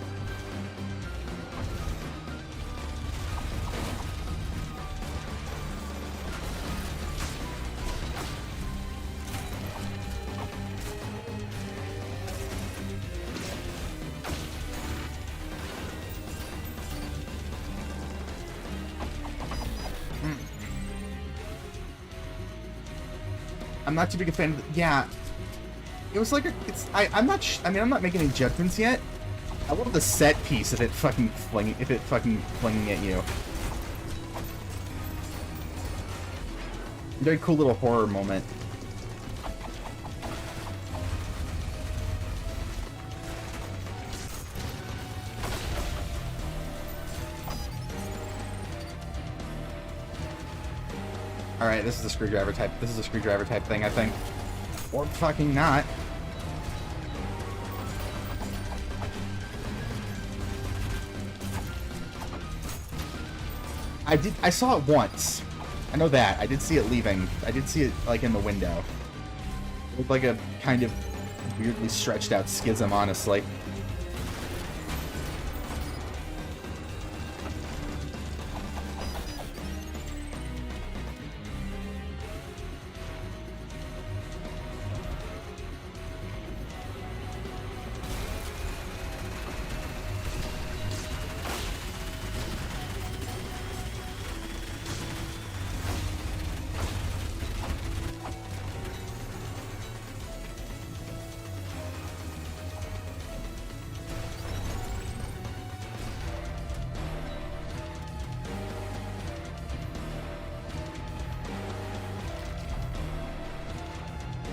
I'm not too big a fan of... Yeah. It was like a... I'm not... I mean, I'm not making any judgments yet. I love the set piece of it fucking flinging... If it fucking flinging at you. Very cool little horror moment. Alright, this is a screwdriver type. This is a screwdriver type thing, I think. Or fucking not. I saw it once. I know that. I did see it leaving. I did see it, like, in the window. It looked like a kind of weirdly stretched out schism, honestly.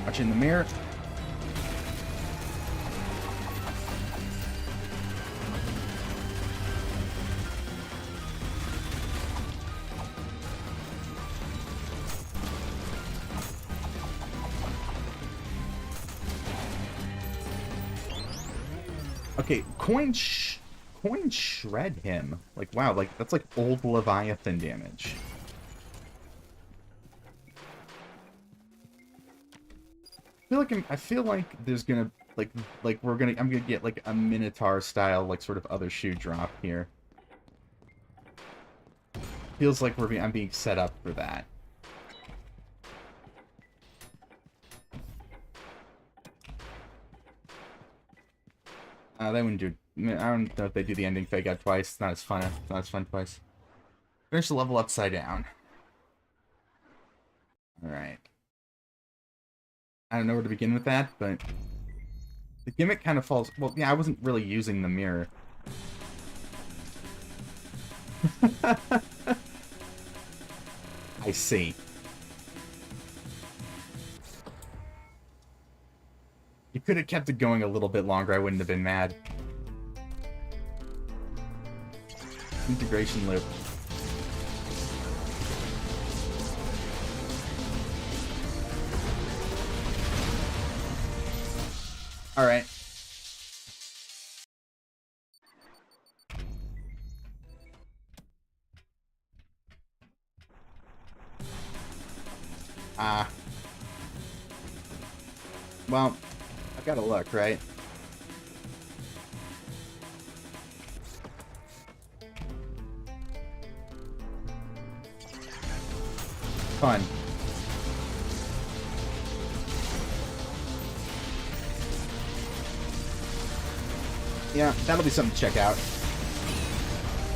Watch in the mirror. Okay, coin shred him. Like, wow, like that's like old Leviathan damage. I feel like there's gonna I'm gonna get like a Minotaur style like sort of other shoe drop here. Feels like I'm being set up for that. They wouldn't do. I don't know if they do the ending fake out twice. It's not as fun. It's not as fun twice. Finish the level upside down. All right. I don't know where to begin with that, but the gimmick kind of falls... Well, yeah, I wasn't really using the mirror. I see. You could have kept it going a little bit longer, I wouldn't have been mad. Integration loop. Alright. Well, I've got to look, right? Fun. Yeah, that'll be something to check out.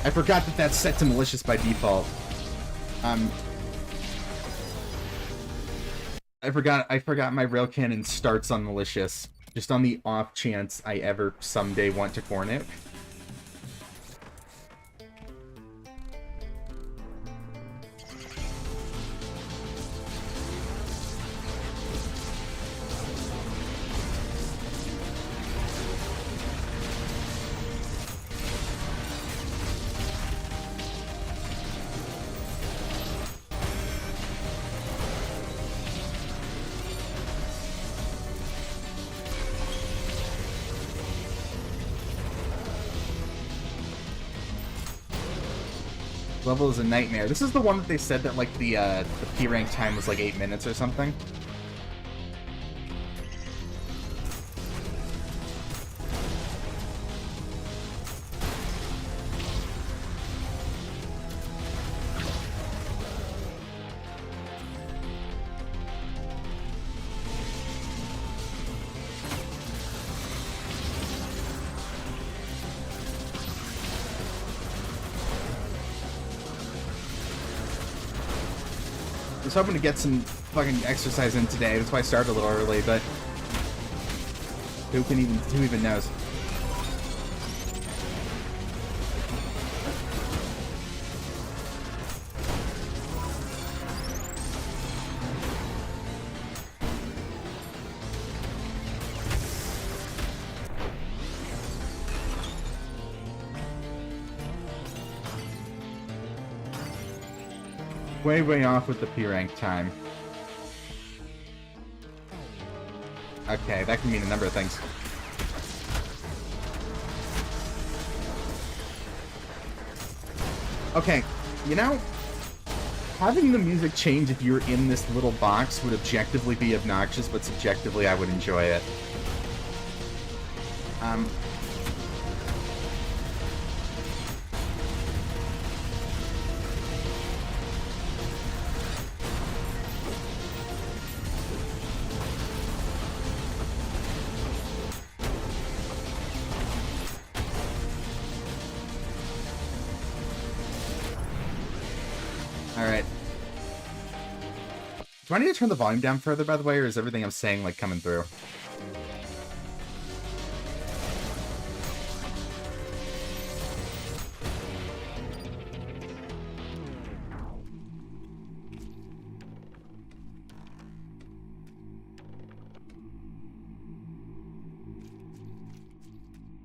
I forgot that that's set to malicious by default. I forgot my rail cannon starts on malicious. Just on the off chance I ever someday want to core nuke. Level is a nightmare. This is the one that they said that, like, the P rank time was, like, 8 minutes or something. I was hoping to get some fucking exercise in today. That's why I started a little early, but who even knows? Way off with the P rank time. Okay, that can mean a number of things. Okay, you know, having the music change if you're in this little box would objectively be obnoxious, but subjectively I would enjoy it. Alright. Do I need to turn the volume down further, by the way, or is everything I'm saying, like, coming through?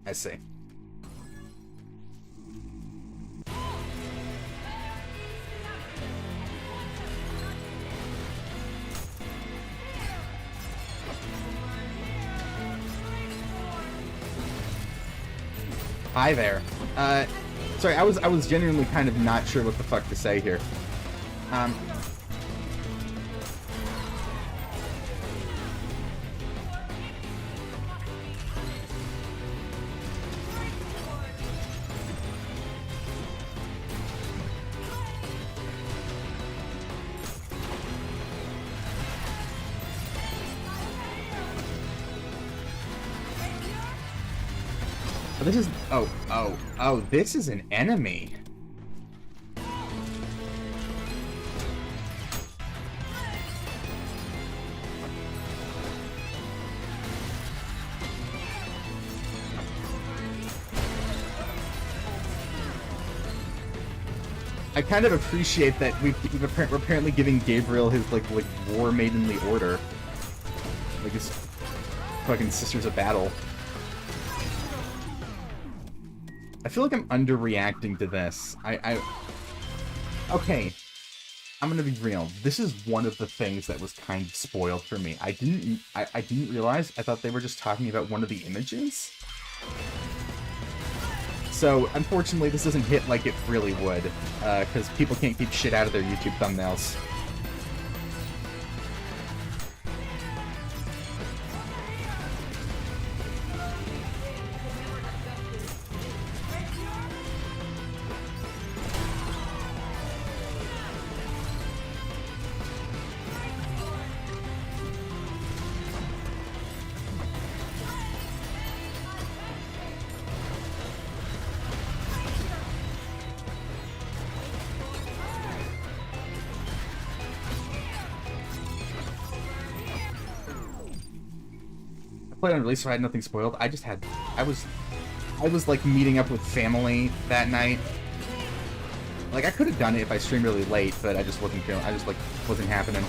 I see. Hi there. Sorry, I was genuinely kind of not sure what the fuck to say here. This is... Oh, this is an enemy. I kind of appreciate that we're apparently giving Gabriel his, like war maidenly order. Like his fucking Sisters of Battle. I feel like I'm underreacting to this. Okay. I'm gonna be real. This is one of the things that was kind of spoiled for me. I didn't realize. I thought they were just talking about one of the images. So, unfortunately, this doesn't hit like it really would, because people can't keep shit out of their YouTube thumbnails. played on release, so I had nothing spoiled. I was like meeting up with family that night. Like, I could have done it if I streamed really late, but I just wasn't feeling. I just like wasn't happening.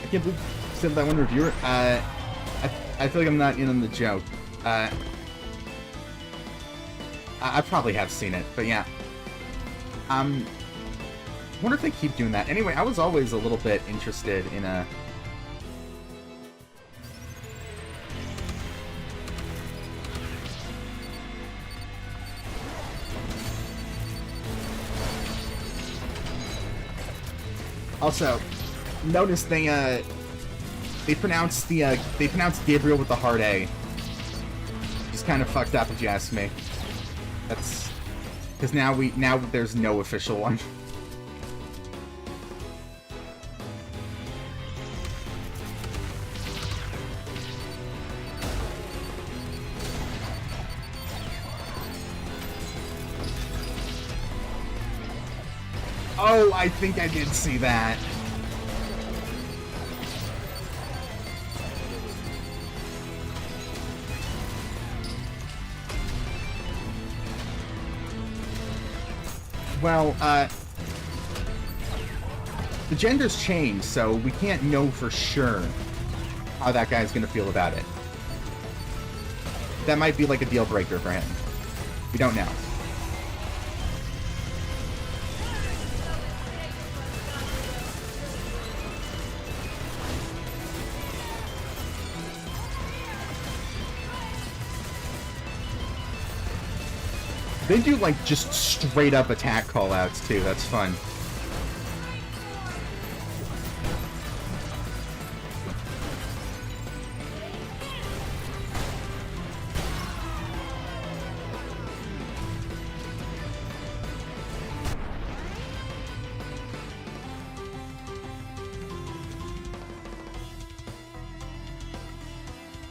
I can't believe you said that one reviewer. I feel like I'm not in on the joke. I probably have seen it, but yeah. I wonder if they keep doing that. Anyway, I was always a little bit interested in a... Also, notice they pronounced Gabriel with the hard A. Just kind of fucked up, if you ask me. That's because now there's no official one. Oh, I think I did see that. Well, the gender's changed, so we can't know for sure how that guy's gonna feel about it. That might be like a deal breaker for him. We don't know. They do, like, just straight-up attack callouts, too. That's fun.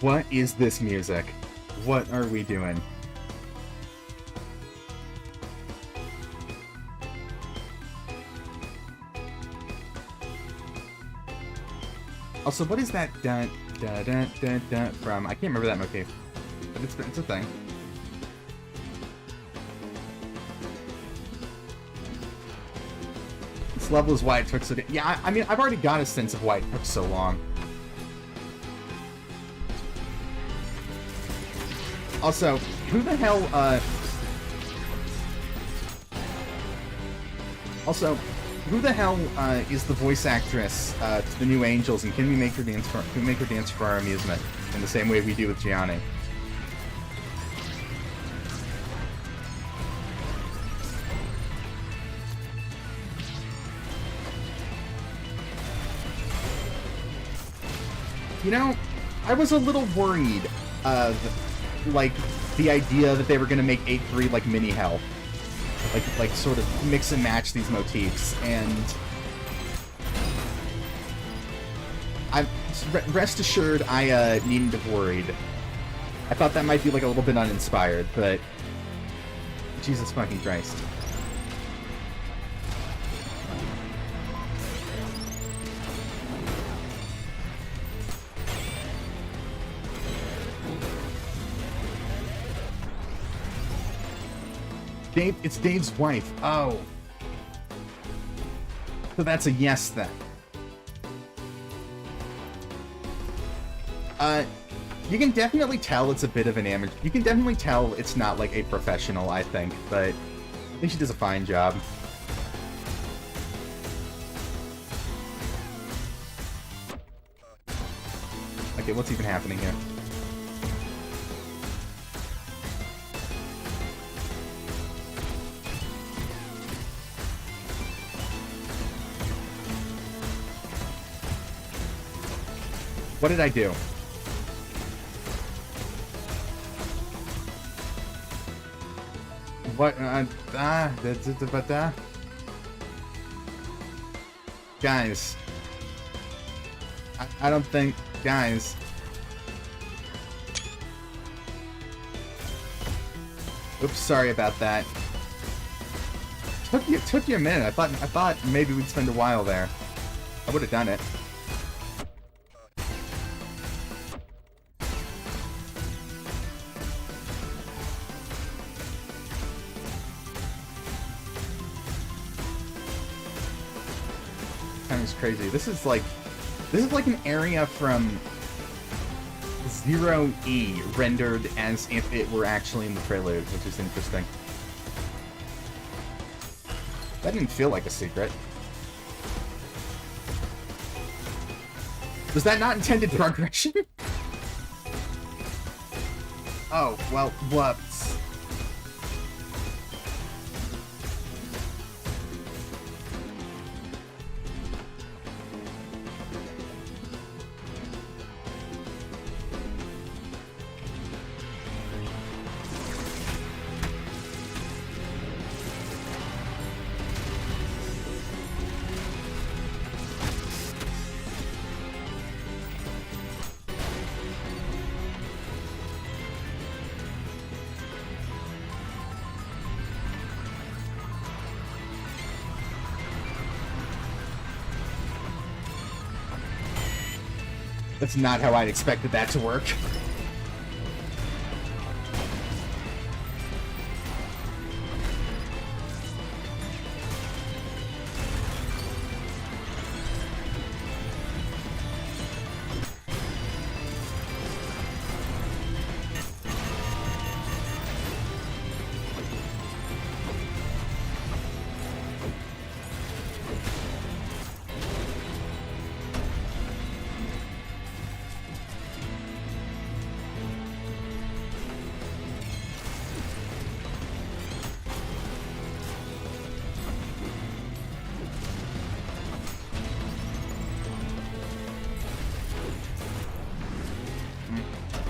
What is this music? What are we doing? Also, what is that dun dun dun dun dun from? I can't remember that motif, but it's a thing. This level is why it took so. Yeah, I mean, I've already got a sense of why it took so long. Also, who the hell? Also, who the hell is the voice actress to the new Angels, and can we make her dance for our amusement in the same way we do with Gianni? You know, I was a little worried of, like, the idea that they were gonna make 8-3 like mini hell. Like sort of mix and match these motifs, and rest assured I needn't have worried. I thought that might be like a little bit uninspired, but Jesus fucking Christ. Dave, it's Dave's wife. Oh. So that's a yes then. You can definitely tell it's a bit of an amateur. You can definitely tell it's not like a professional, I think, but I think she does a fine job. Okay, what's even happening here? What did I do? What? Guys. I don't think... Guys. Oops, sorry about that. Took you a minute. I thought maybe we'd spend a while there. I would have done it. It's crazy. This is like an area from Zero E rendered as if it were actually in the prelude, which is interesting. That didn't feel like a secret. Was that not intended progression? Oh, well, whoops. That's not how I'd expected that to work.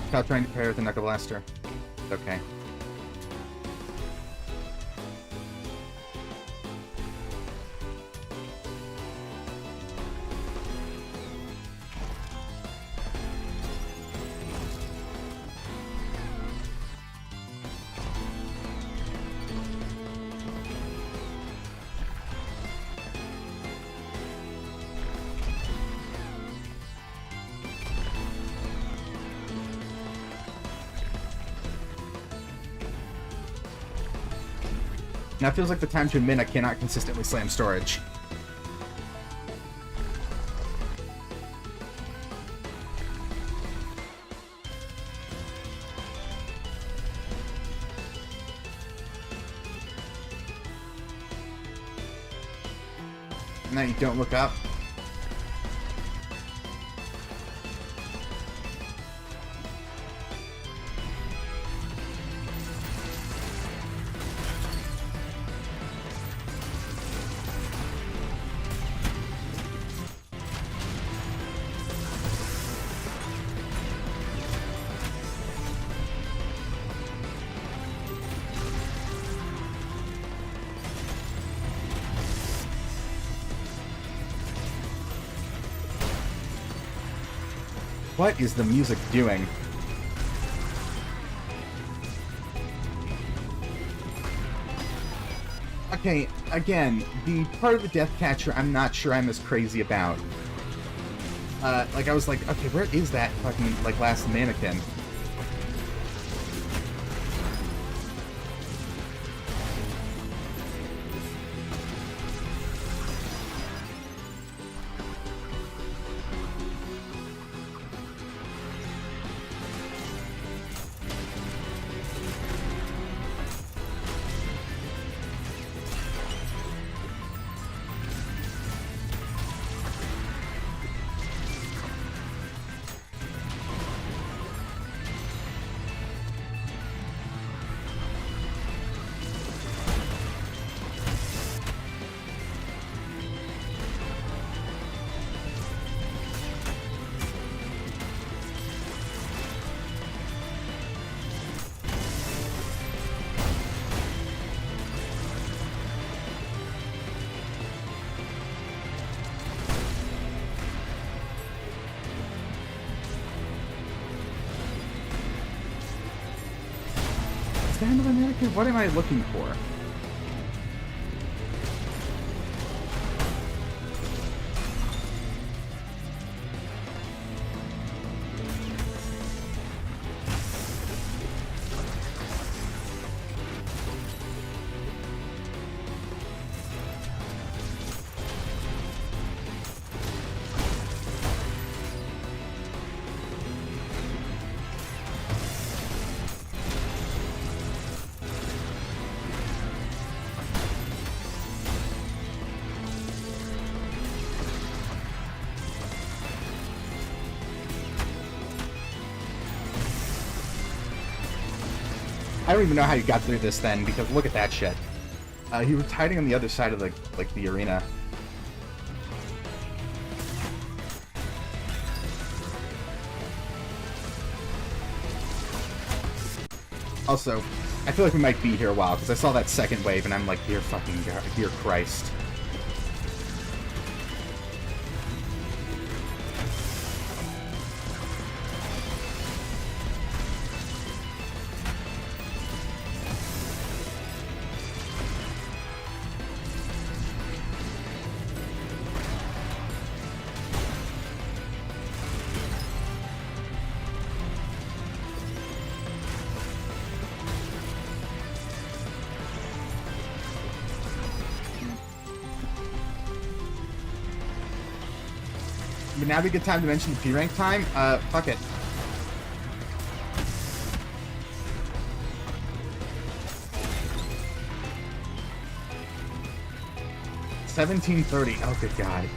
Stop trying to pair with the Knuckle Blaster. Okay. Now it feels like the time to admit I cannot consistently slam storage. Now you don't look up. What is the music doing? Okay, again, the part of the Death Catcher I'm not sure I'm as crazy about. Like, I was like, okay, where is that fucking, like, last mannequin? that another mannequin? What am I looking for? I don't even know how you got through this then, because look at that shit. He was hiding on the other side of the arena. Also, I feel like we might be here a while, because I saw that second wave, and I'm like, dear fucking God, dear Christ. But now be a good time to mention the P-rank time? Fuck it. $17.30. Oh, good God.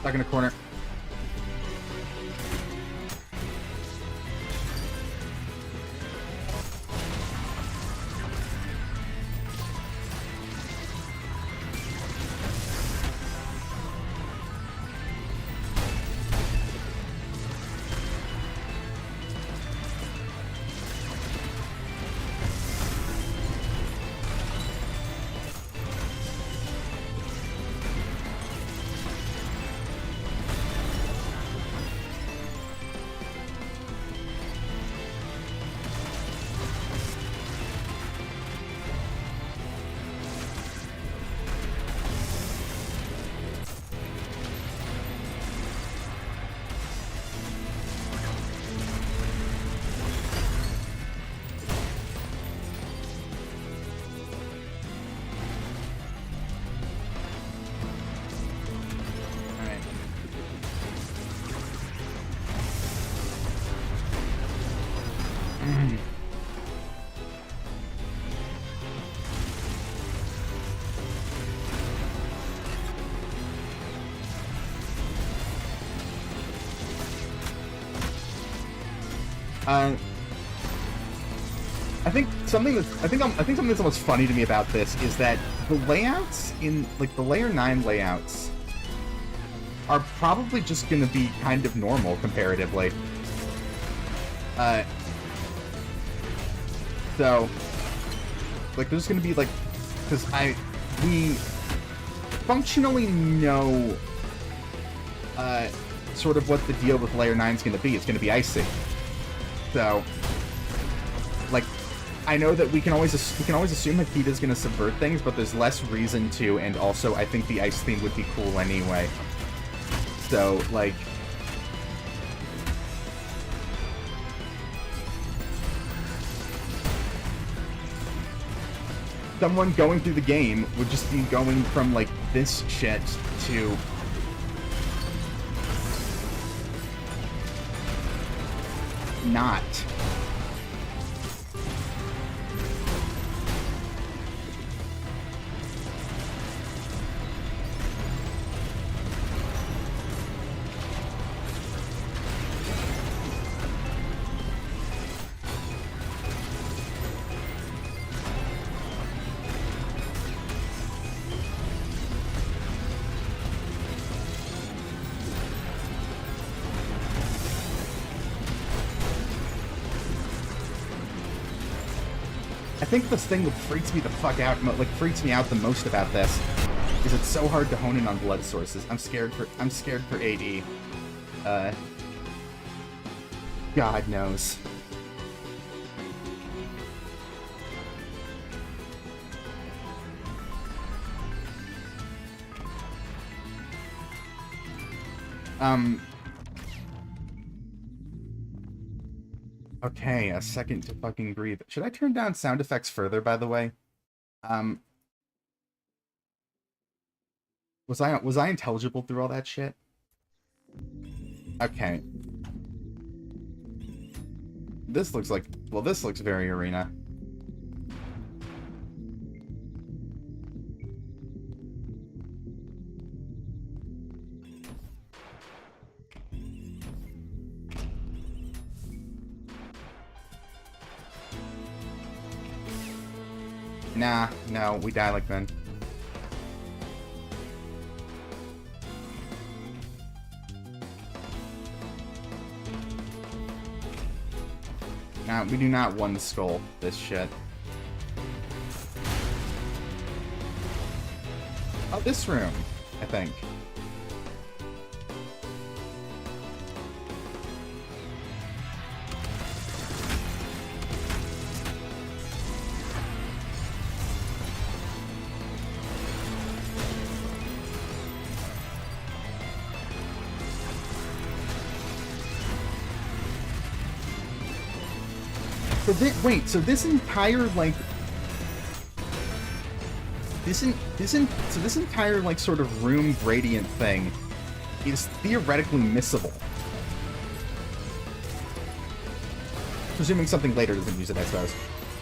Stuck in a corner. I think something that's almost funny to me about this is that the layouts in the layer 9 layouts are probably just going to be kind of normal comparatively. So there's going to be because we functionally know sort of what the deal with layer 9 is going to be. It's going to be icy. So I know that we can always assume Akita's going to subvert things, but there's less reason to, and also I think the ice theme would be cool anyway. So someone going through the game would just be going from this shit to not. I think the thing that freaks me the fuck out, like freaks me out the most about this, is it's so hard to hone in on blood sources. I'm scared for AD. God knows. Okay, a second to fucking breathe. Should I turn down sound effects further, by the way? Was I intelligible through all that shit? Okay. This looks like... Well, this looks very arena. Nah, no, we die like men. Nah, we do not one skull this shit. Oh, this room, I think. Wait, so this entire, like... This entire, like, sort of room gradient thing is theoretically missable. Presuming something later doesn't use it, I suppose.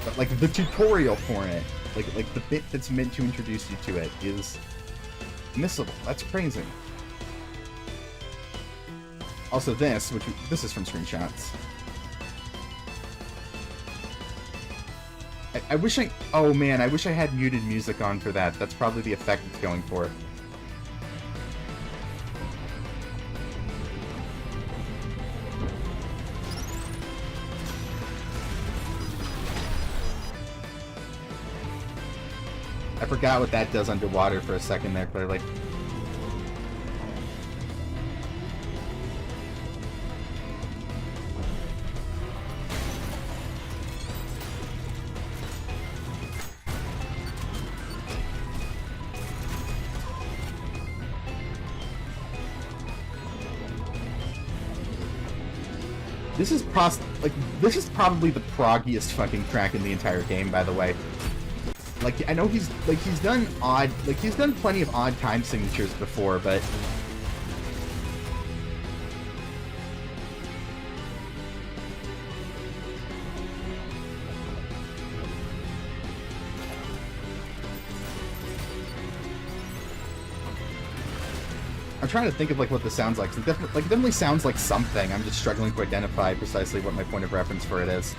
But, like, the tutorial for it, like the bit that's meant to introduce you to it, is missable. That's crazy. Also this, this is from screenshots. I wish I... Oh man, I wish I had muted music on for that. That's probably the effect it's going for. I forgot what that does underwater for a second there, clearly. This is probably the proggiest fucking track in the entire game, by the way. Like, I know he's done plenty of odd time signatures before, but I'm trying to think of, like, what this sounds like. It definitely sounds like something. I'm just struggling to identify precisely what my point of reference for it is.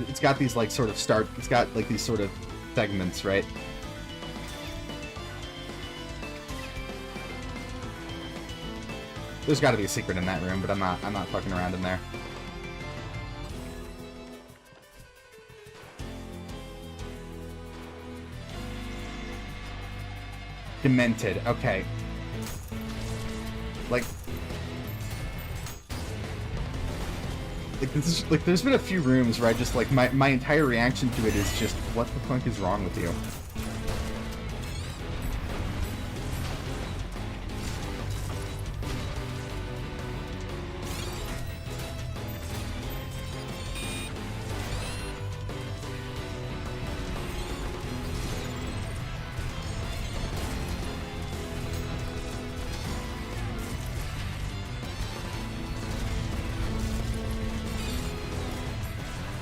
It's got these, like, it's got, like, these sort of segments, right? There's got to be a secret in that room, but I'm not fucking around in there. Demented. Okay. Like this is, like, there's been a few rooms where I just, like, my entire reaction to it is just, what the fuck is wrong with you?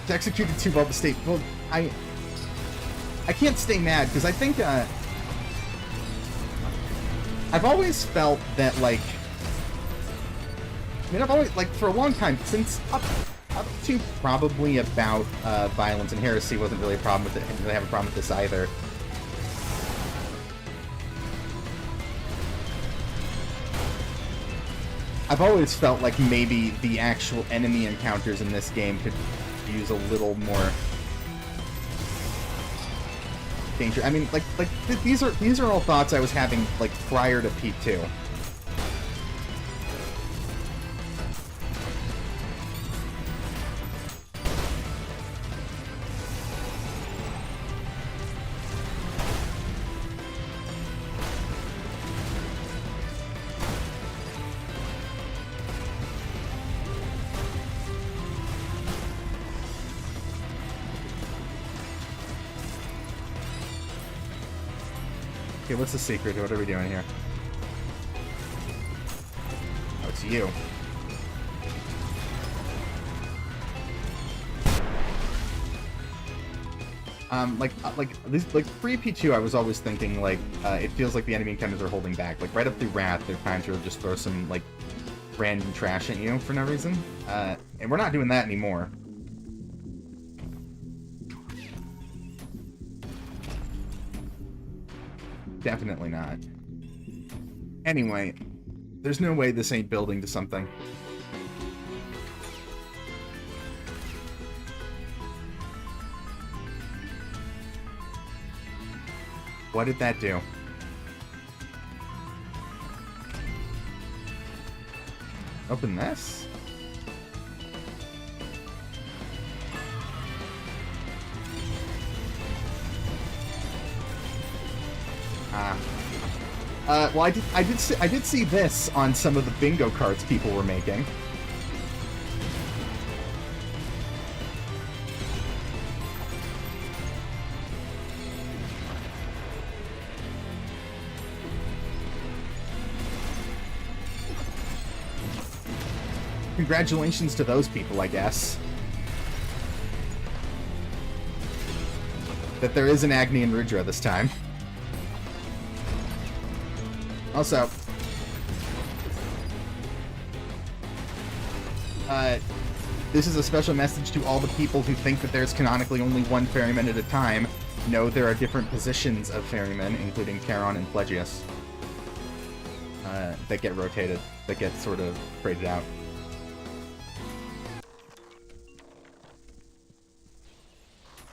To execute the 2 Bulba state. Well, I can't stay mad, because I think, I've always felt that, like... I mean, I've always, like, for a long time, since up to probably about, Violence and Heresy wasn't really a problem with it. I didn't really have a problem with this either. I've always felt like maybe the actual enemy encounters in this game could use a little more danger. I mean, these are all thoughts I was having like prior to P2. Okay, what's the secret? What are we doing here? Oh, it's you. Like pre-P2, I was always thinking like it feels like the enemy encounters are holding back. Like right up through Wrath, they're trying to just throw some like random trash at you for no reason, and we're not doing that anymore. Definitely not. Anyway, there's no way this ain't building to something. What did that do? Open this? Well, I did see this on some of the bingo cards people were making. Congratulations to those people, I guess. That there is an Agni and Rudra this time. Also, this is a special message to all the people who think that there's canonically only one ferryman at a time. No, there are different positions of ferrymen, including Charon and Pelagius, that get rotated, that get sort of traded out.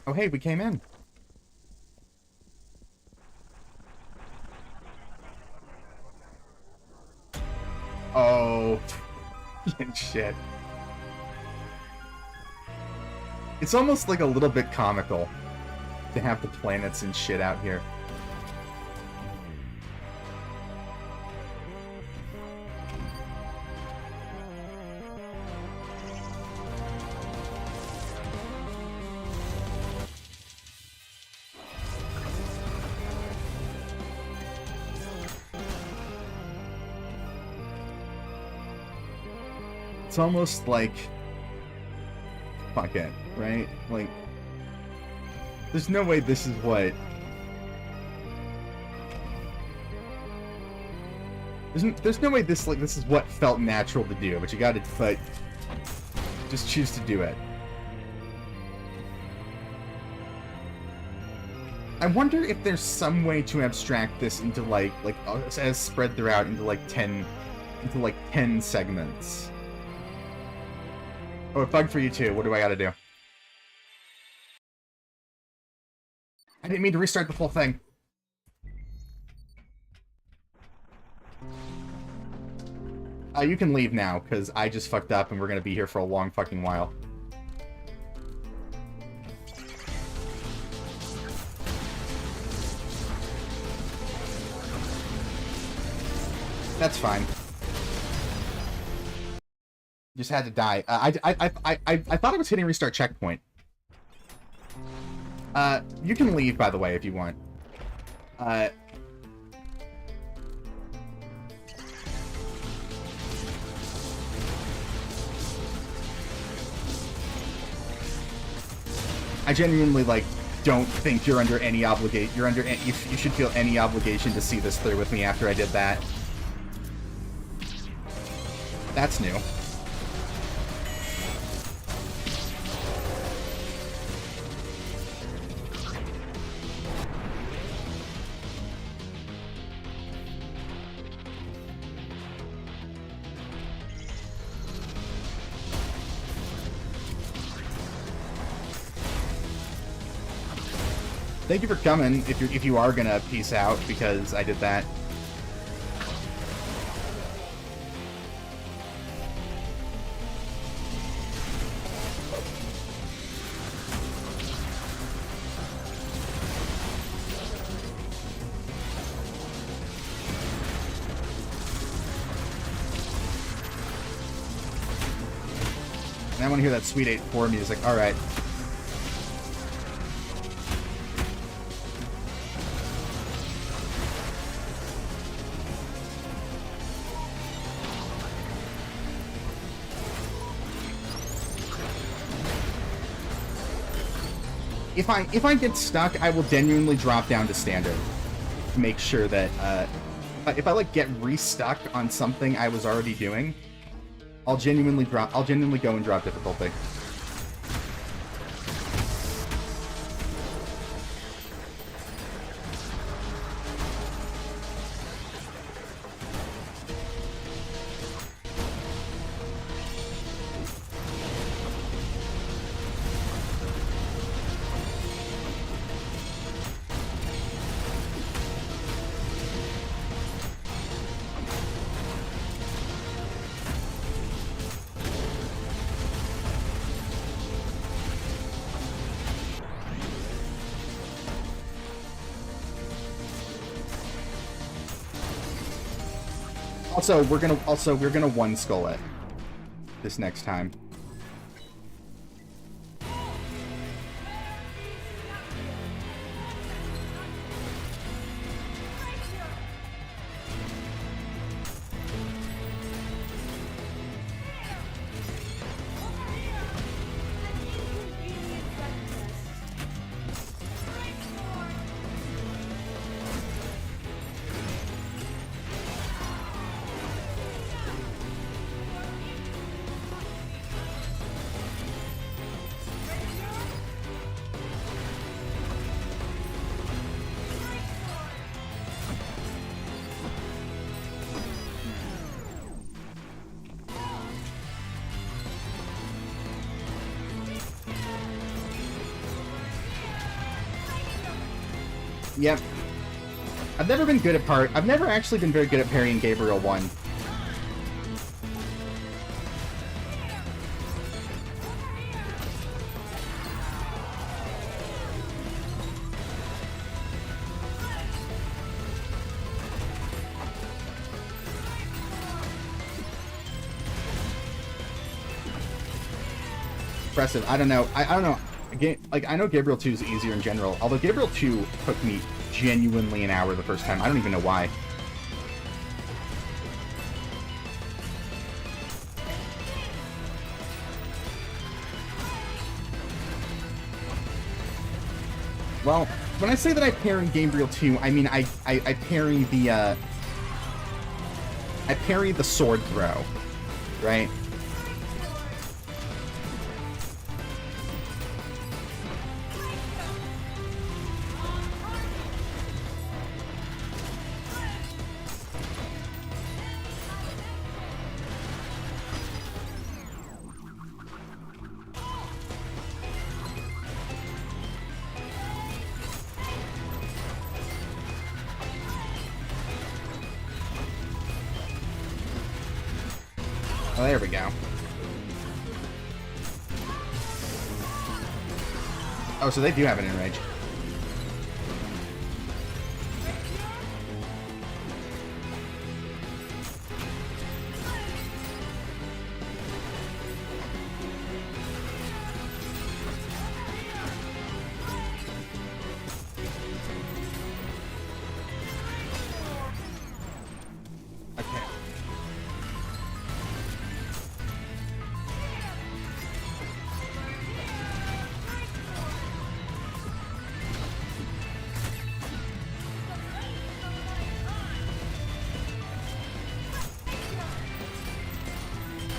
Oh hey, we came in. Oh, shit. It's almost like a little bit comical to have the planets and shit out here. It's almost like, fuck it, right? Like, there's no way this is what... There's no way this is what felt natural to do, but you gotta, just choose to do it. I wonder if there's some way to abstract this into as spread throughout into 10 segments. Oh, a bug for you too. What do I gotta do? I didn't mean to restart the full thing. You can leave now, because I just fucked up and we're gonna be here for a long fucking while. That's fine. Just had to die. I thought I was hitting restart checkpoint. You can leave, by the way, if you want. I genuinely, don't think you're under any obligation. You should feel any obligation to see this through with me after I did that. That's new. Thank you for coming, if you are gonna peace out, because I did that. And I want to hear that Sweet 8-4 music. Alright. If I get stuck, I will genuinely drop down to standard to make sure that if I like get restuck on something I was already doing, I'll genuinely go and drop difficulty. We're gonna one skull it this next time. Yep. I've never actually been very good at parrying Gabriel 1. Impressive. I don't know. I don't know. Again, like, I know Gabriel 2 is easier in general, although Gabriel 2 took me genuinely an hour the first time. I don't even know why. Well, when I say that I parry Gabriel 2, I mean I parry the sword throw, right? Oh, there we go. Oh, so they do have an enrage.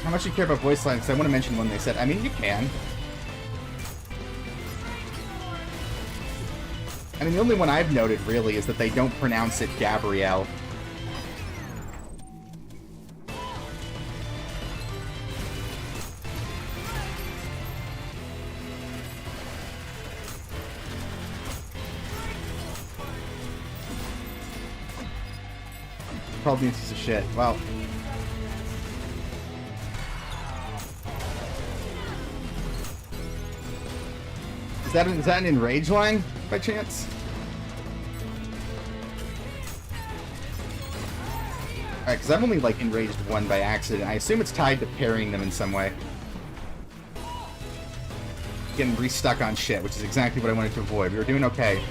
How much you care about voice lines? Because I want to mention one they said. I mean, you can. I mean, the only one I've noted, really, is that they don't pronounce it Gabrielle. called me a piece of shit. Well. Is that an enrage line, by chance? Alright, because I've only, like, enraged one by accident. I assume it's tied to parrying them in some way. Getting restuck on shit, which is exactly what I wanted to avoid. We were doing okay.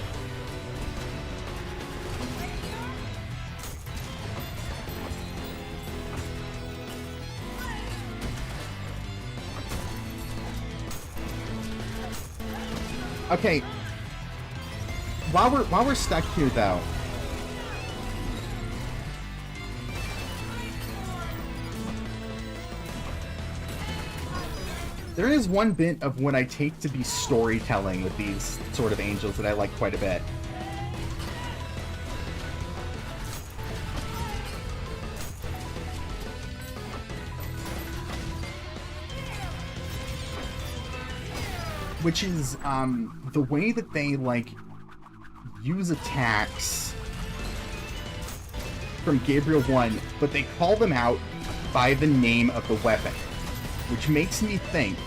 Okay. While we're stuck here, though. There is one bit of what I take to be storytelling with these sort of angels that I like quite a bit. Which is, the way that they, like, use attacks from Gabriel 1, but they call them out by the name of the weapon. Which makes me think,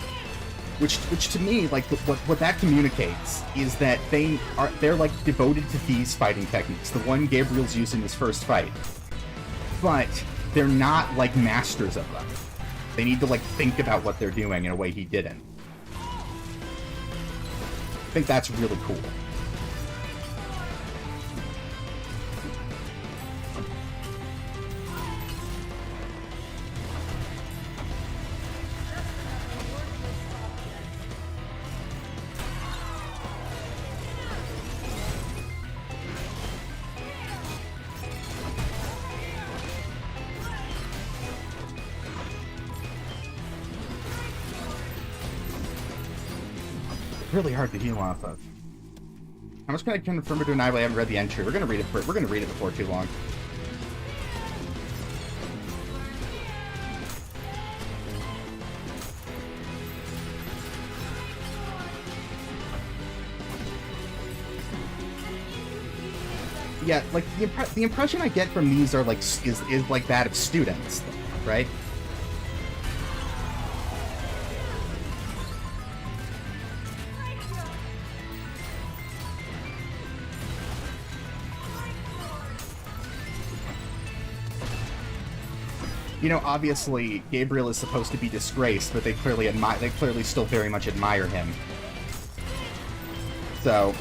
which to me, like, what that communicates is that they're like devoted to these fighting techniques, the one Gabriel's used in his first fight, but they're not like masters of them. They need to like think about what they're doing in a way he didn't. I think that's really cool. Really hard to heal off of. How much can I confirm or deny? I haven't read the entry. We're gonna read it before too long. Yeah, like the impression I get from these are like is like that of students, right? You know, obviously, Gabriel is supposed to be disgraced, but they clearly still very much admire him. So...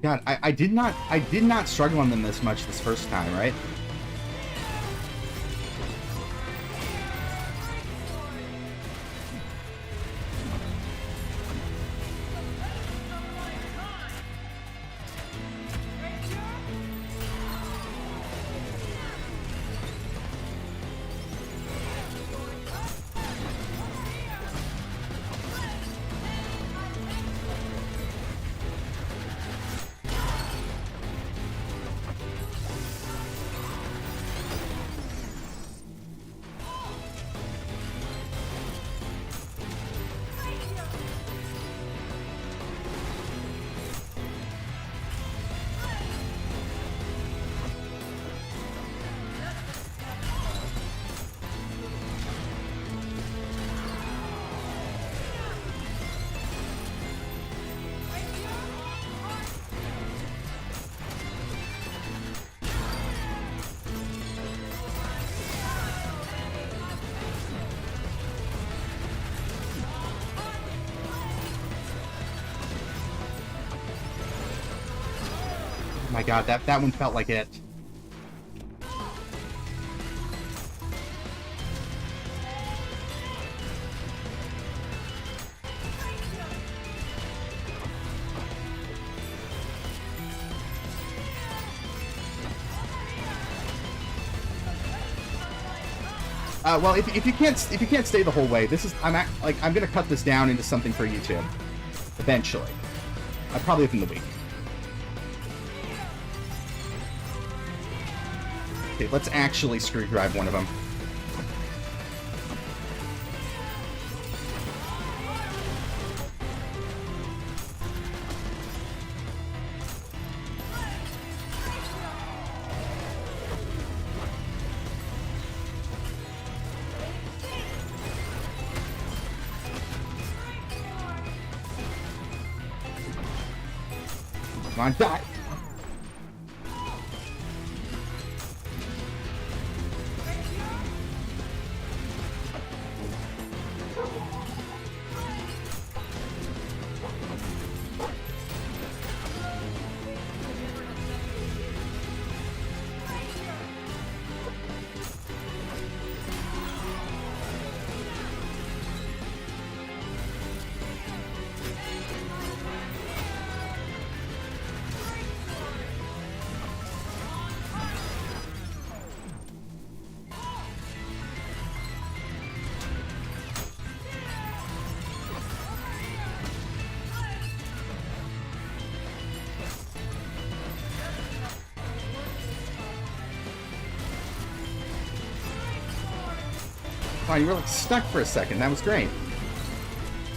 God, I did not struggle on them this much this first time, right? My God, that one felt like it. Well, if you can't stay the whole way, I'm gonna cut this down into something for YouTube, eventually. Probably within the week. Okay, let's actually screw drive one of them. Come on, die! Oh, you were like stuck for a second. That was great.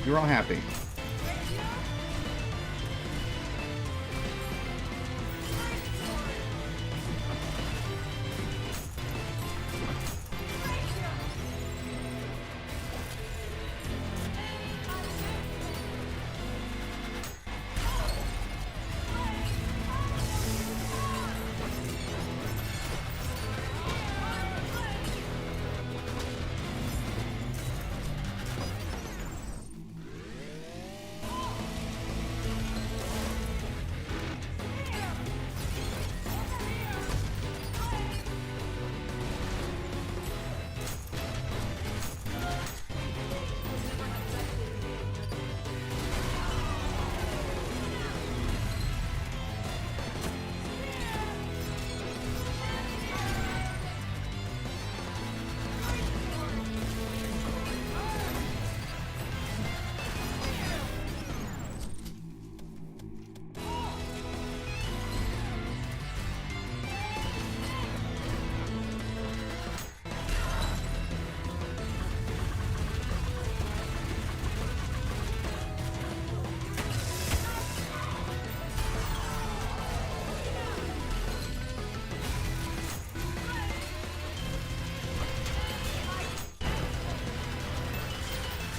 You were all happy.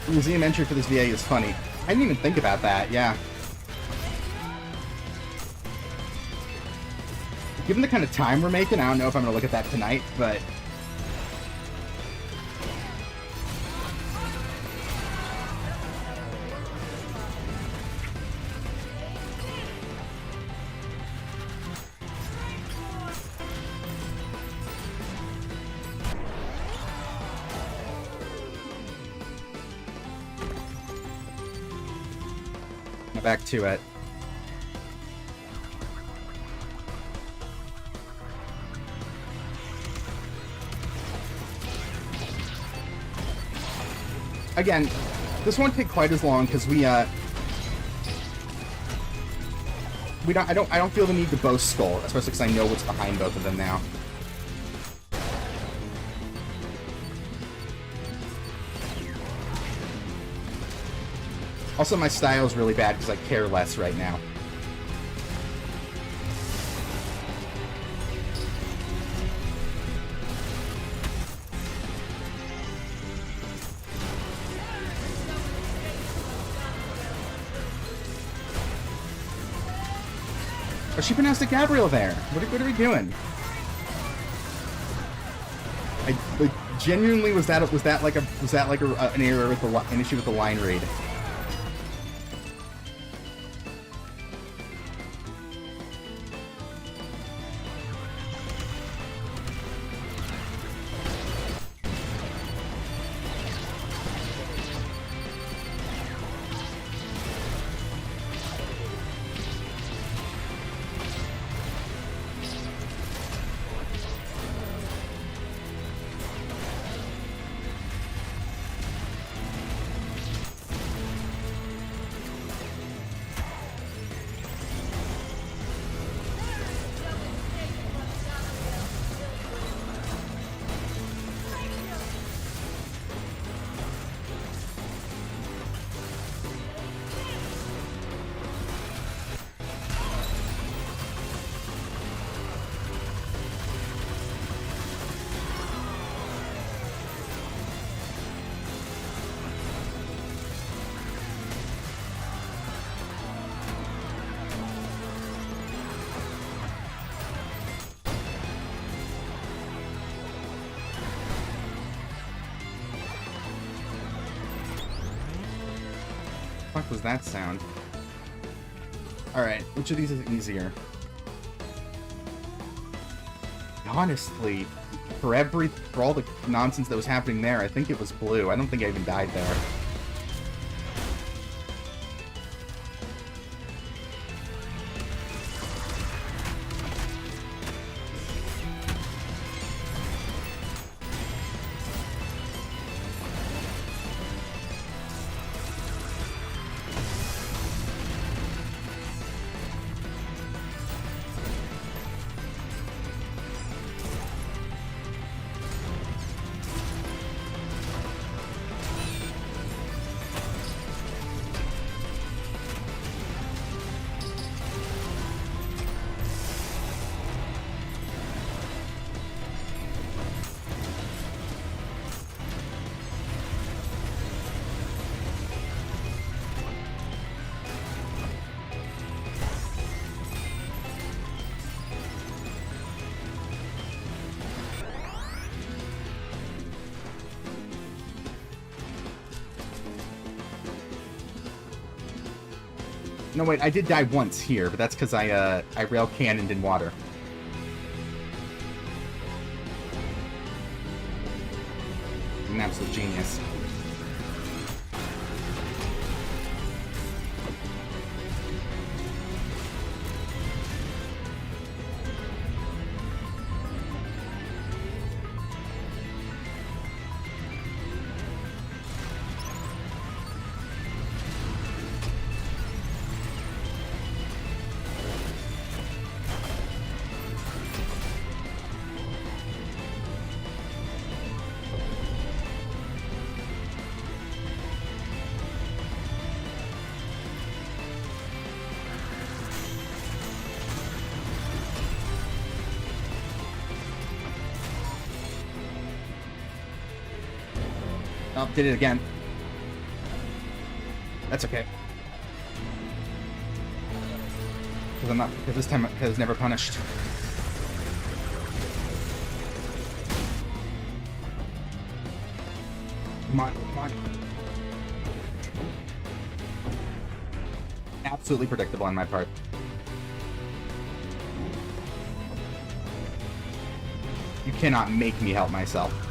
Museum entry for this VA is funny. I didn't even think about that, yeah. Given the kind of time we're making, I don't know if I'm going to look at that tonight, but... back to it. Again, this won't take quite as long because we don't I don't feel the need to boast Skull, especially because I know what's behind both of them now. Also, my style is really bad because I care less right now. Oh, she pronounced it Gabriel there. What are we doing? I like, genuinely was that like an error with an issue with the line read? fuck was that sound? Alright, which of these is easier? Honestly, for all the nonsense that was happening there, I think it was blue. I don't think I even died there. No, wait, I did die once here, but that's because I rail cannoned in water. I'm an absolute genius. Oh, did it again. That's okay. Because this time it's never punished. Come on, come on. Absolutely predictable on my part. You cannot make me help myself.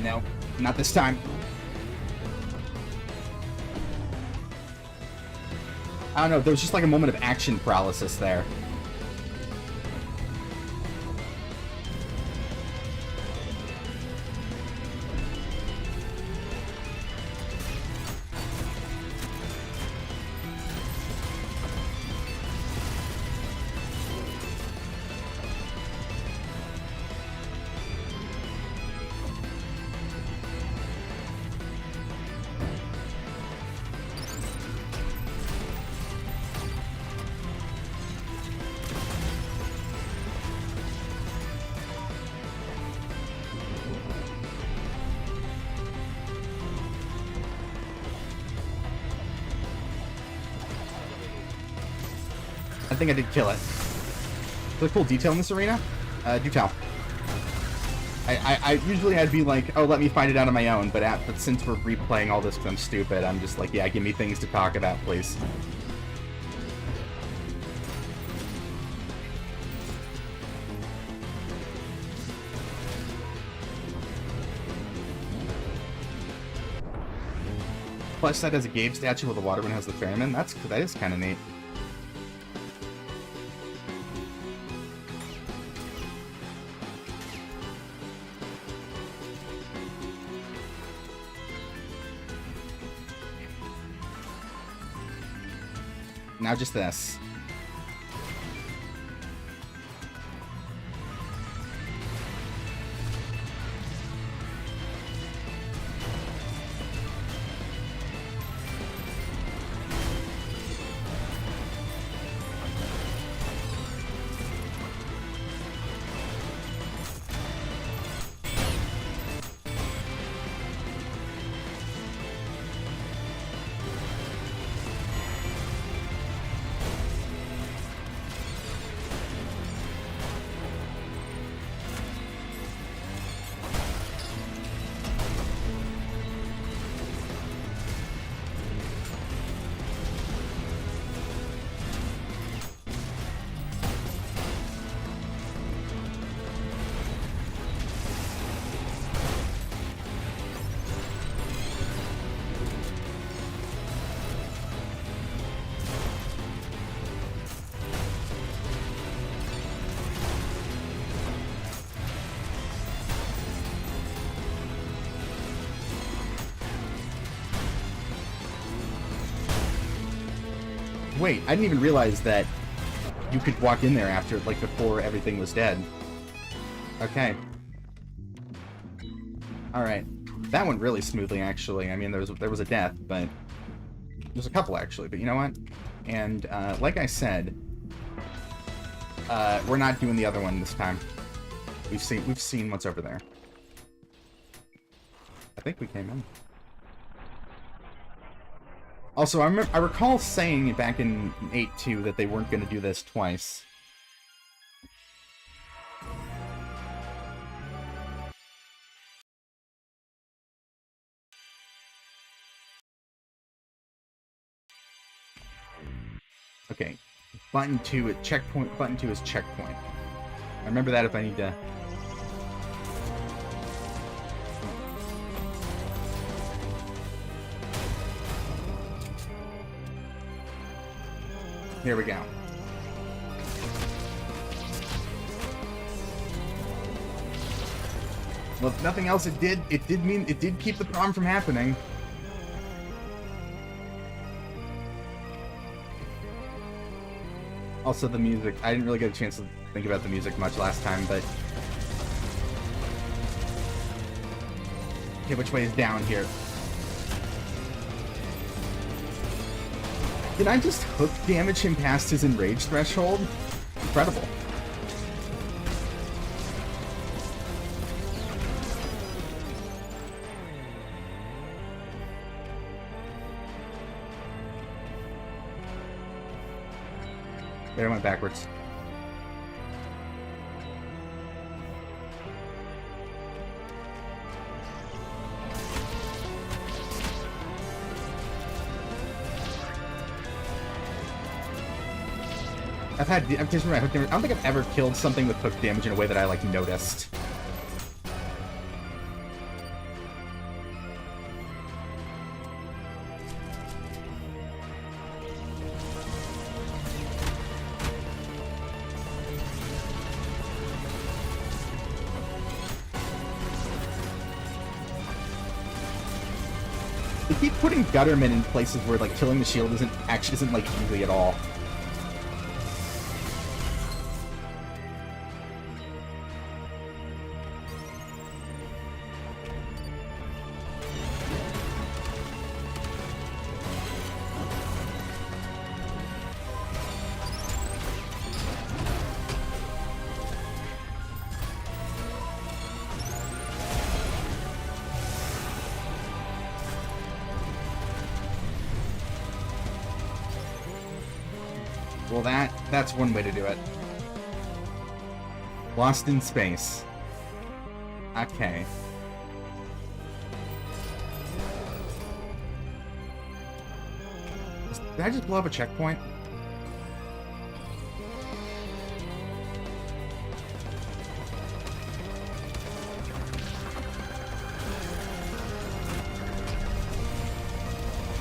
No, not this time. I don't know, there was just like a moment of action paralysis there. I think I did kill it. The cool detail in this arena? Do tell. Usually I'd be like, oh, let me find it out on my own, but since we're replaying all this because I'm stupid, I'm just like, yeah, give me things to talk about, please. Plus, that has a Gabe statue where the waterman has the ferryman. That is kind of neat. Now just this. wait, I didn't even realize that you could walk in there after, like, before everything was dead. Okay. Alright. That went really smoothly, actually. I mean, there was a death, but... There's a couple, actually, but you know what? And, like I said... we're not doing the other one this time. We've seen what's over there. I think we came in. Also, I recall saying back in 8.2 that they weren't going to do this twice. Okay. Button 2 is checkpoint. Button 2 is checkpoint. I remember that if I need to... Here we go. Well, if nothing else, it did keep the problem from happening. Also, the music. I didn't really get a chance to think about the music much last time, but... Okay, which way is down here? Did I just hook damage him past his enrage threshold? Incredible. There, I went backwards. I just remember hook damage. I don't think I've ever killed something with hook damage in a way that I, like, noticed. They keep putting Gutterman in places where, like, killing the shield isn't like easy at all. Well, that's one way to do it. Lost in space. Okay. Did I just blow up a checkpoint?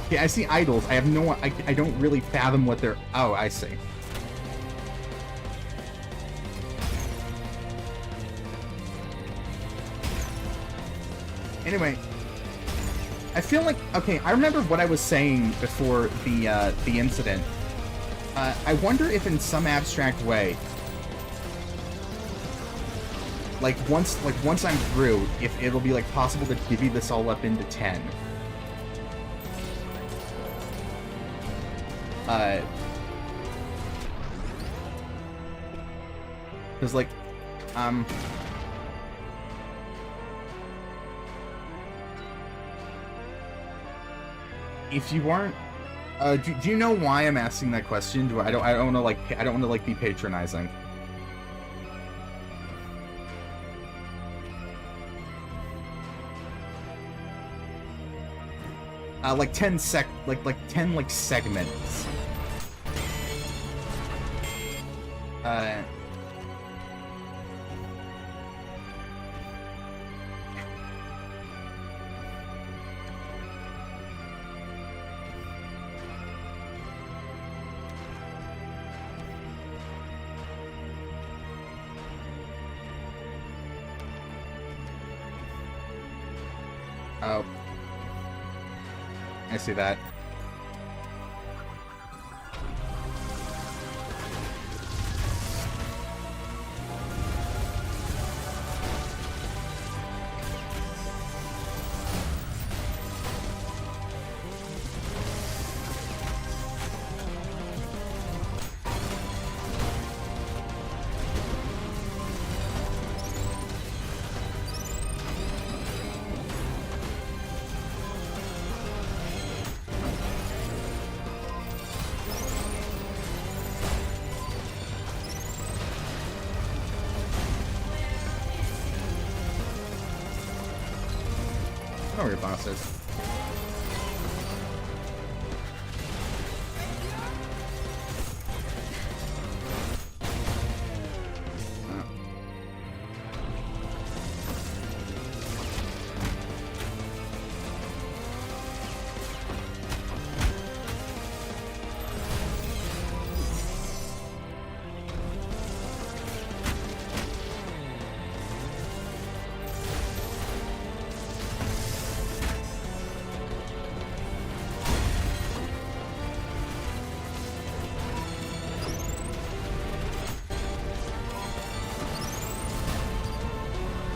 Okay, I see idols. I have no... I don't really fathom what they're... Oh, I see. Anyway, I feel like... Okay, I remember what I was saying before the incident. I wonder if in some abstract way... Like, once I'm through, if it'll be, like, possible to divvy this all up into 10. Because, like, if you aren't, do you know why I'm asking that question? I don't want to, like, be patronizing. Like 10 segments. Oh. I see that. know where your boss is.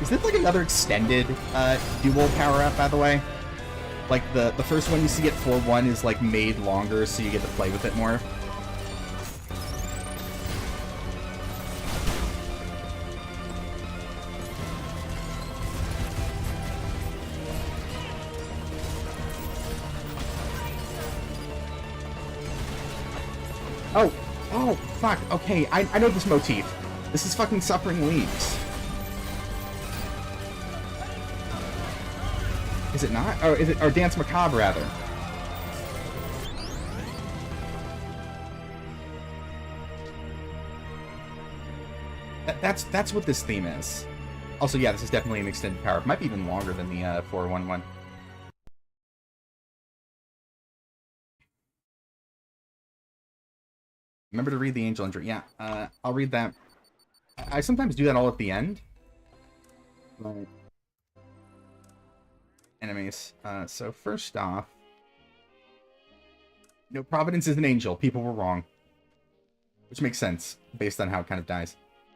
Is this like another extended dual power-up, by the way? Like the first one you see at 4-1 is like made longer so you get to play with it more. Oh, fuck. Okay, I know this motif. This is fucking Suffering Leaves. Is it not? Or is it? Or Dance Macabre, rather. That's what this theme is. Also, yeah, this is definitely an extended power. It might be even longer than the 4-1-1. Remember to read the Angel Injury. Yeah, I'll read that. I sometimes do that all at the end. But... enemies. So first off... no, Providence is an angel. People were wrong. Which makes sense, based on how it kind of dies.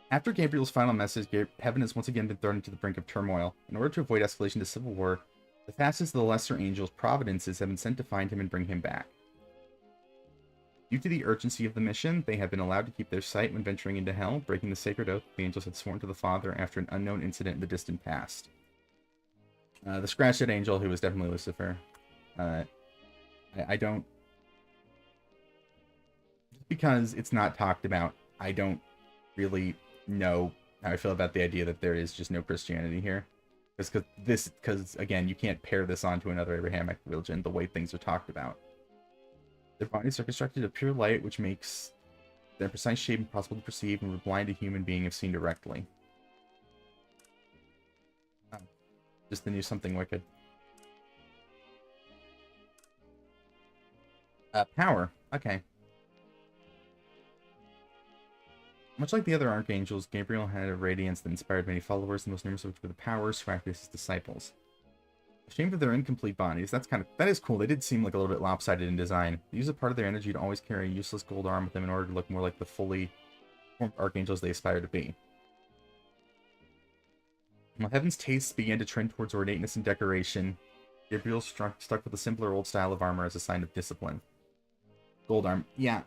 After Gabriel's final message, heaven has once again been thrown into the brink of turmoil. In order to avoid escalation to civil war, the fastest of the lesser angels, Providences, have been sent to find him and bring him back. Due to the urgency of the mission, they have been allowed to keep their sight when venturing into hell, breaking the sacred oath the angels had sworn to the Father after an unknown incident in the distant past. The scratched-head angel, who was definitely Lucifer. I don't... just because it's not talked about, I don't really know how I feel about the idea that there is just no Christianity here. Because again, you can't pair this onto another Abrahamic religion the way things are talked about. Their bodies are constructed of pure light, which makes their precise shape impossible to perceive and would blind a human being if seen directly. Oh, just the new Something Wicked. Power. Okay. Much like the other archangels, Gabriel had a radiance that inspired many followers, the most numerous of which were the powers who acted as his disciples. Ashamed of their incomplete bodies, that is cool. They did seem like a little bit lopsided in design. They use a part of their energy to always carry a useless gold arm with them in order to look more like the fully formed archangels they aspire to be. While Heaven's tastes began to trend towards ornateness and decoration, Gabriel stuck with the simpler old style of armor as a sign of discipline. Gold arm. Yeah.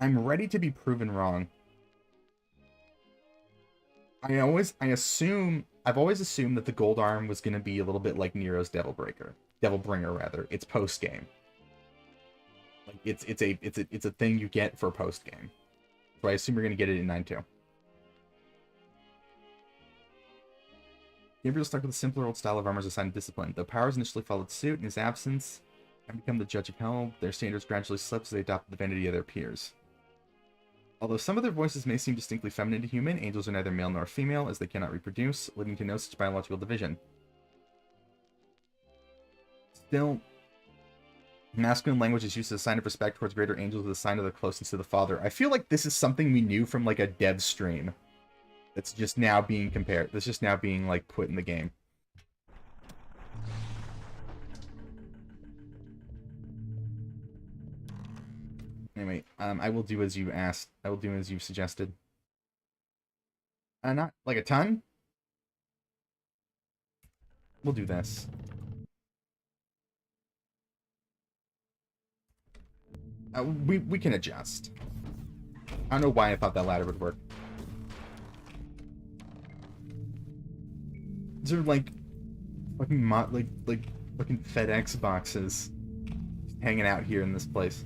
I'm ready to be proven wrong. I've always assumed that the gold arm was going to be a little bit like Nero's Devilbringer rather. It's post game. Like it's a thing you get for post game. So I assume you're going to get it in 9-2. Gabriel stuck with a simpler old style of armor as a sign of discipline. The powers initially followed suit in his absence and become the judge of hell. Their standards gradually slipped as they adopted the vanity of their peers. Although some of their voices may seem distinctly feminine to human, angels are neither male nor female, as they cannot reproduce, leading to no such biological division. Still, masculine language is used as a sign of respect towards greater angels as a sign of their closeness to the Father. I feel like this is something we knew from, like, a dev stream. That's just now being compared. That's just now being, like, put in the game. Anyway, I will do as you asked. I will do as you suggested. Not like a ton. We'll do this. We can adjust. I don't know why I thought that ladder would work. These are like fucking like fucking FedEx boxes just hanging out here in this place.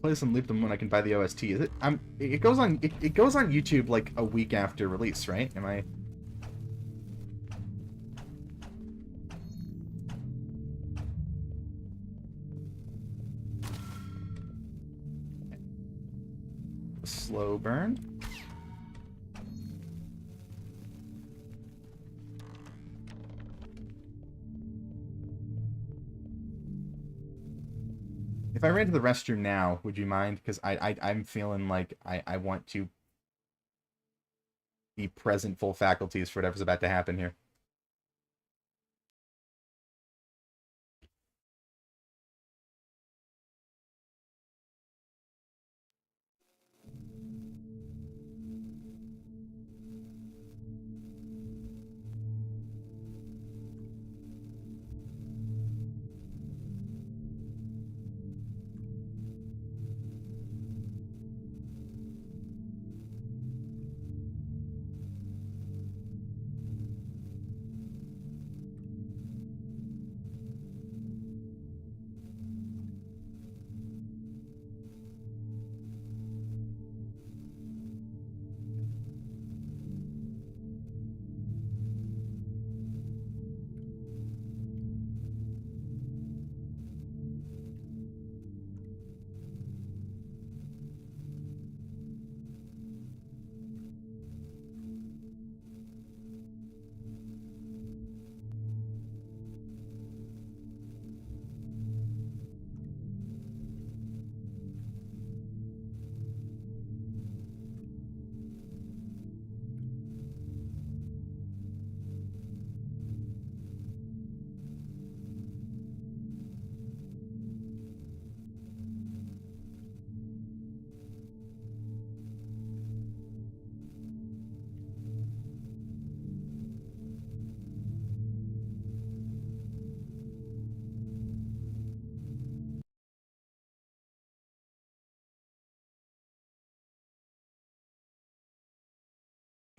play this and leave them when I can buy the OST. Is it? It goes on. It goes on YouTube like a week after release, right? Am I? Slow burn. If I ran to the restroom now, would you mind? Because I'm feeling like I want to be present full faculties for whatever's about to happen here.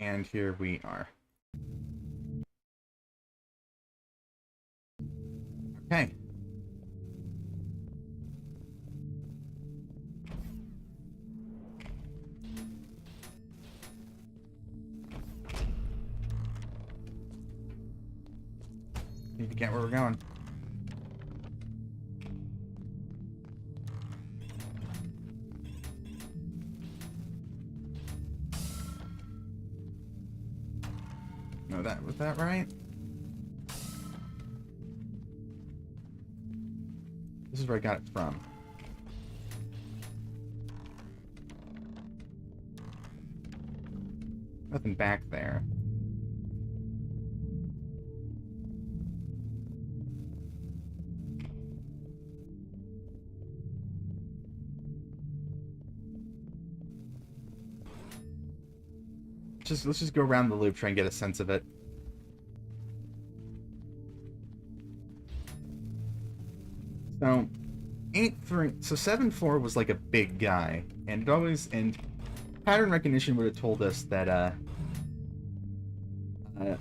And here we are. Okay. Need to get where we're going. No, was that right? This is where I got it from. Nothing back there. Let's just go around the loop, try and get a sense of it. So 8-3, so 7-4 was like a big guy, and it always, and pattern recognition would have told us that the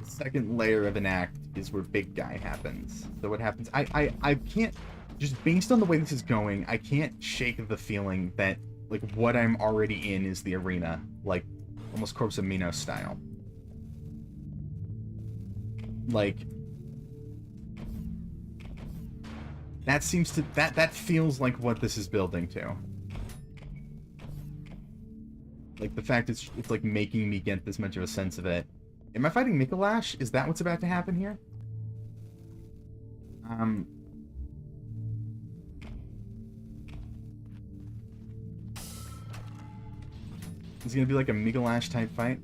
second layer of an act is where big guy happens. So what happens? I can't, just based on the way this is going, I can't shake the feeling that like what I'm already in is the arena, like almost Corpse of Minos style. Like that seems to that feels like what this is building to. Like the fact it's like making me get this much of a sense of it. Am I fighting Mikolash? Is that what's about to happen here? Is it gonna be like a Mikolash type fight?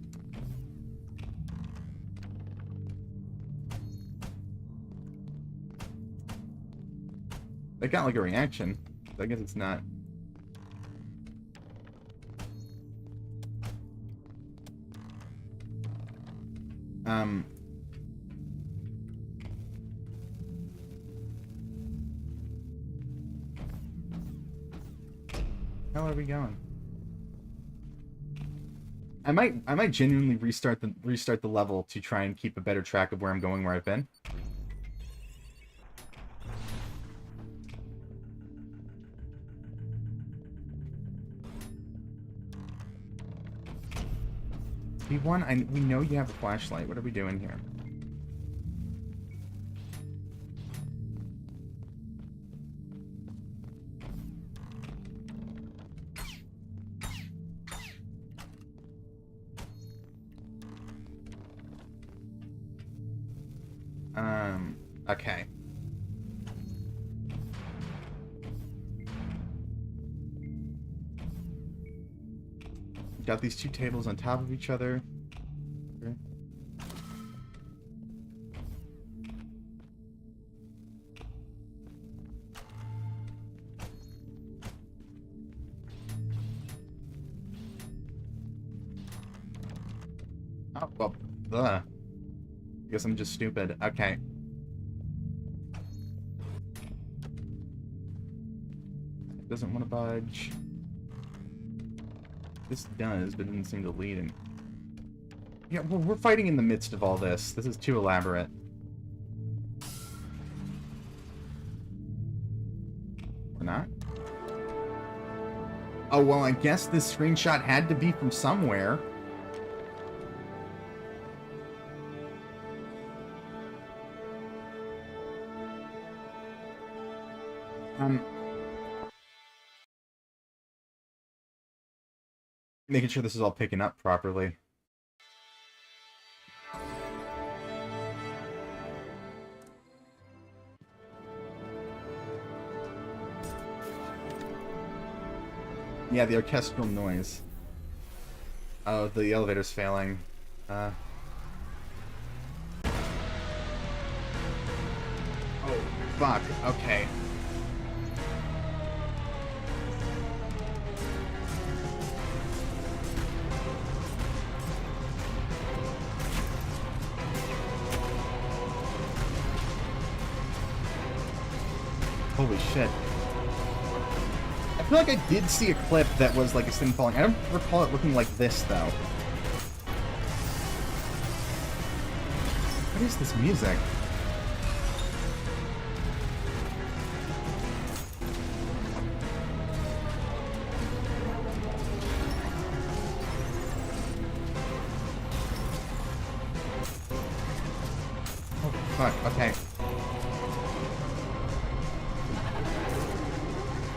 That got like a reaction. I guess it's not. How are we going? I might genuinely restart the level to try and keep a better track of where I'm going, where I've been. T1, we know you have a flashlight. What are we doing here? Okay. Got these two tables on top of each other. Okay. Oh, well, I guess I'm just stupid. Okay. It doesn't want to budge. This does, but doesn't seem to lead him. Yeah, well, we're fighting in the midst of all this. This is too elaborate. Or not? Oh, well, I guess this screenshot had to be from somewhere. Making sure this is all picking up properly. Yeah, the orchestral noise. Oh, the elevator's failing. Oh, fuck. Okay. Holy shit. I feel like I did see a clip that was like a thing falling. I don't recall it looking like this, though. What is this music? Oh, fuck. Okay.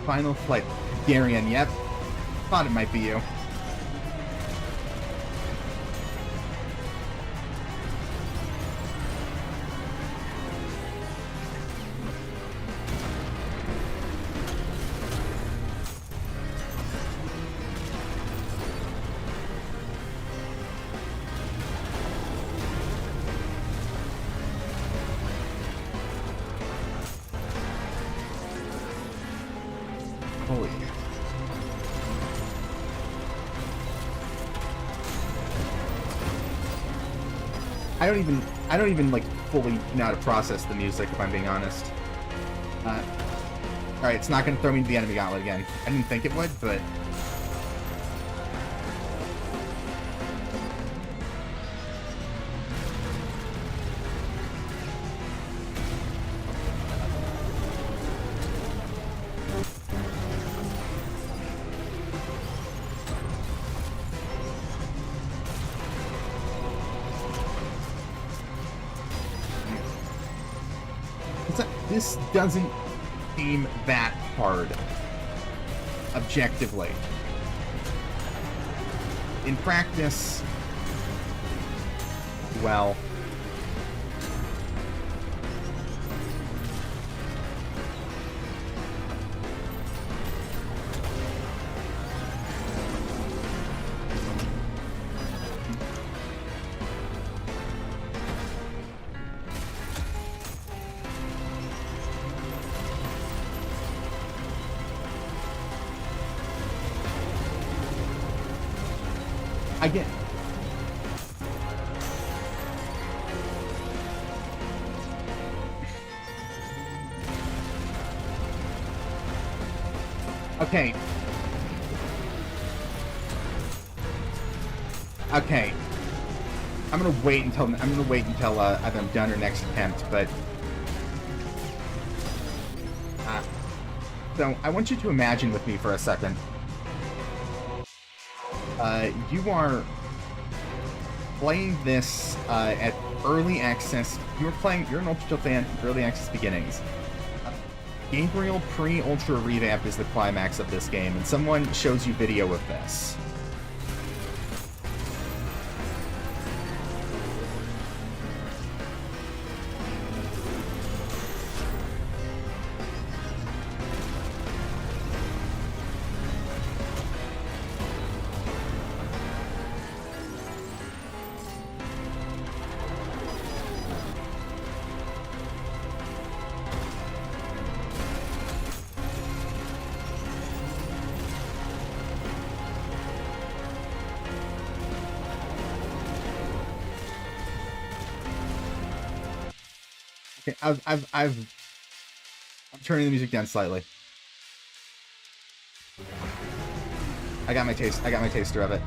Final flight. Garion, yep. Thought it might be you. Holy. I don't even like fully know how to process the music, if I'm being honest. Alright, it's not gonna throw me into the enemy gauntlet again. I didn't think it would, but... This doesn't seem that hard, objectively. In practice, well... I get... Okay. Okay. I'm gonna wait until either I'm done or next attempt, but... So, I want you to imagine with me for a second. You are playing this at early access. You're an Ultra fan from early access beginnings. Gabriel pre-Ultra Revamp is the climax of this game, and someone shows you video of this. Okay, I'm turning the music down slightly. I got my taster of it.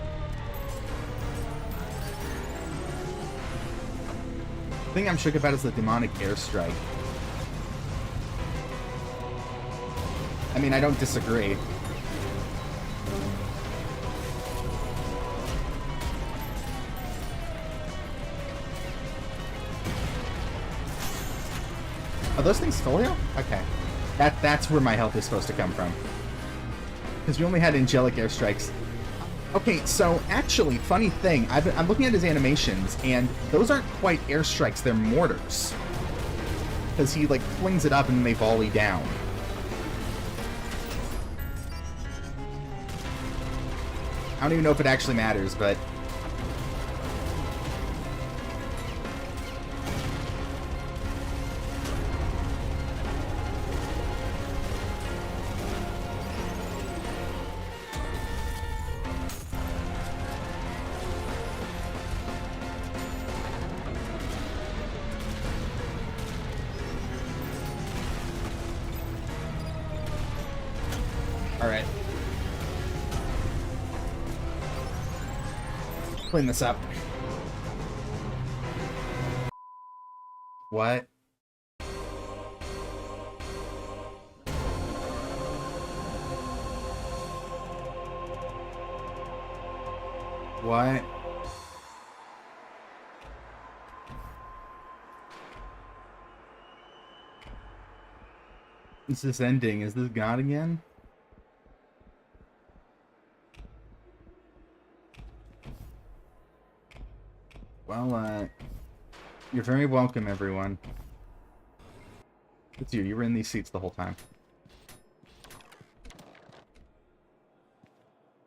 The thing I'm shook about is the demonic airstrike. I mean, I don't disagree. Are those things full heal? Okay. That's where my health is supposed to come from. Because we only had angelic airstrikes. Okay, so actually, funny thing, I'm looking at his animations, and those aren't quite airstrikes, they're mortars. Because he, like, flings it up and then they volley down. I don't even know if it actually matters, but... Alright. Clean this up. What? What? Is this ending? Is this God again? Well, you're very welcome, everyone. It's you. You were in these seats the whole time.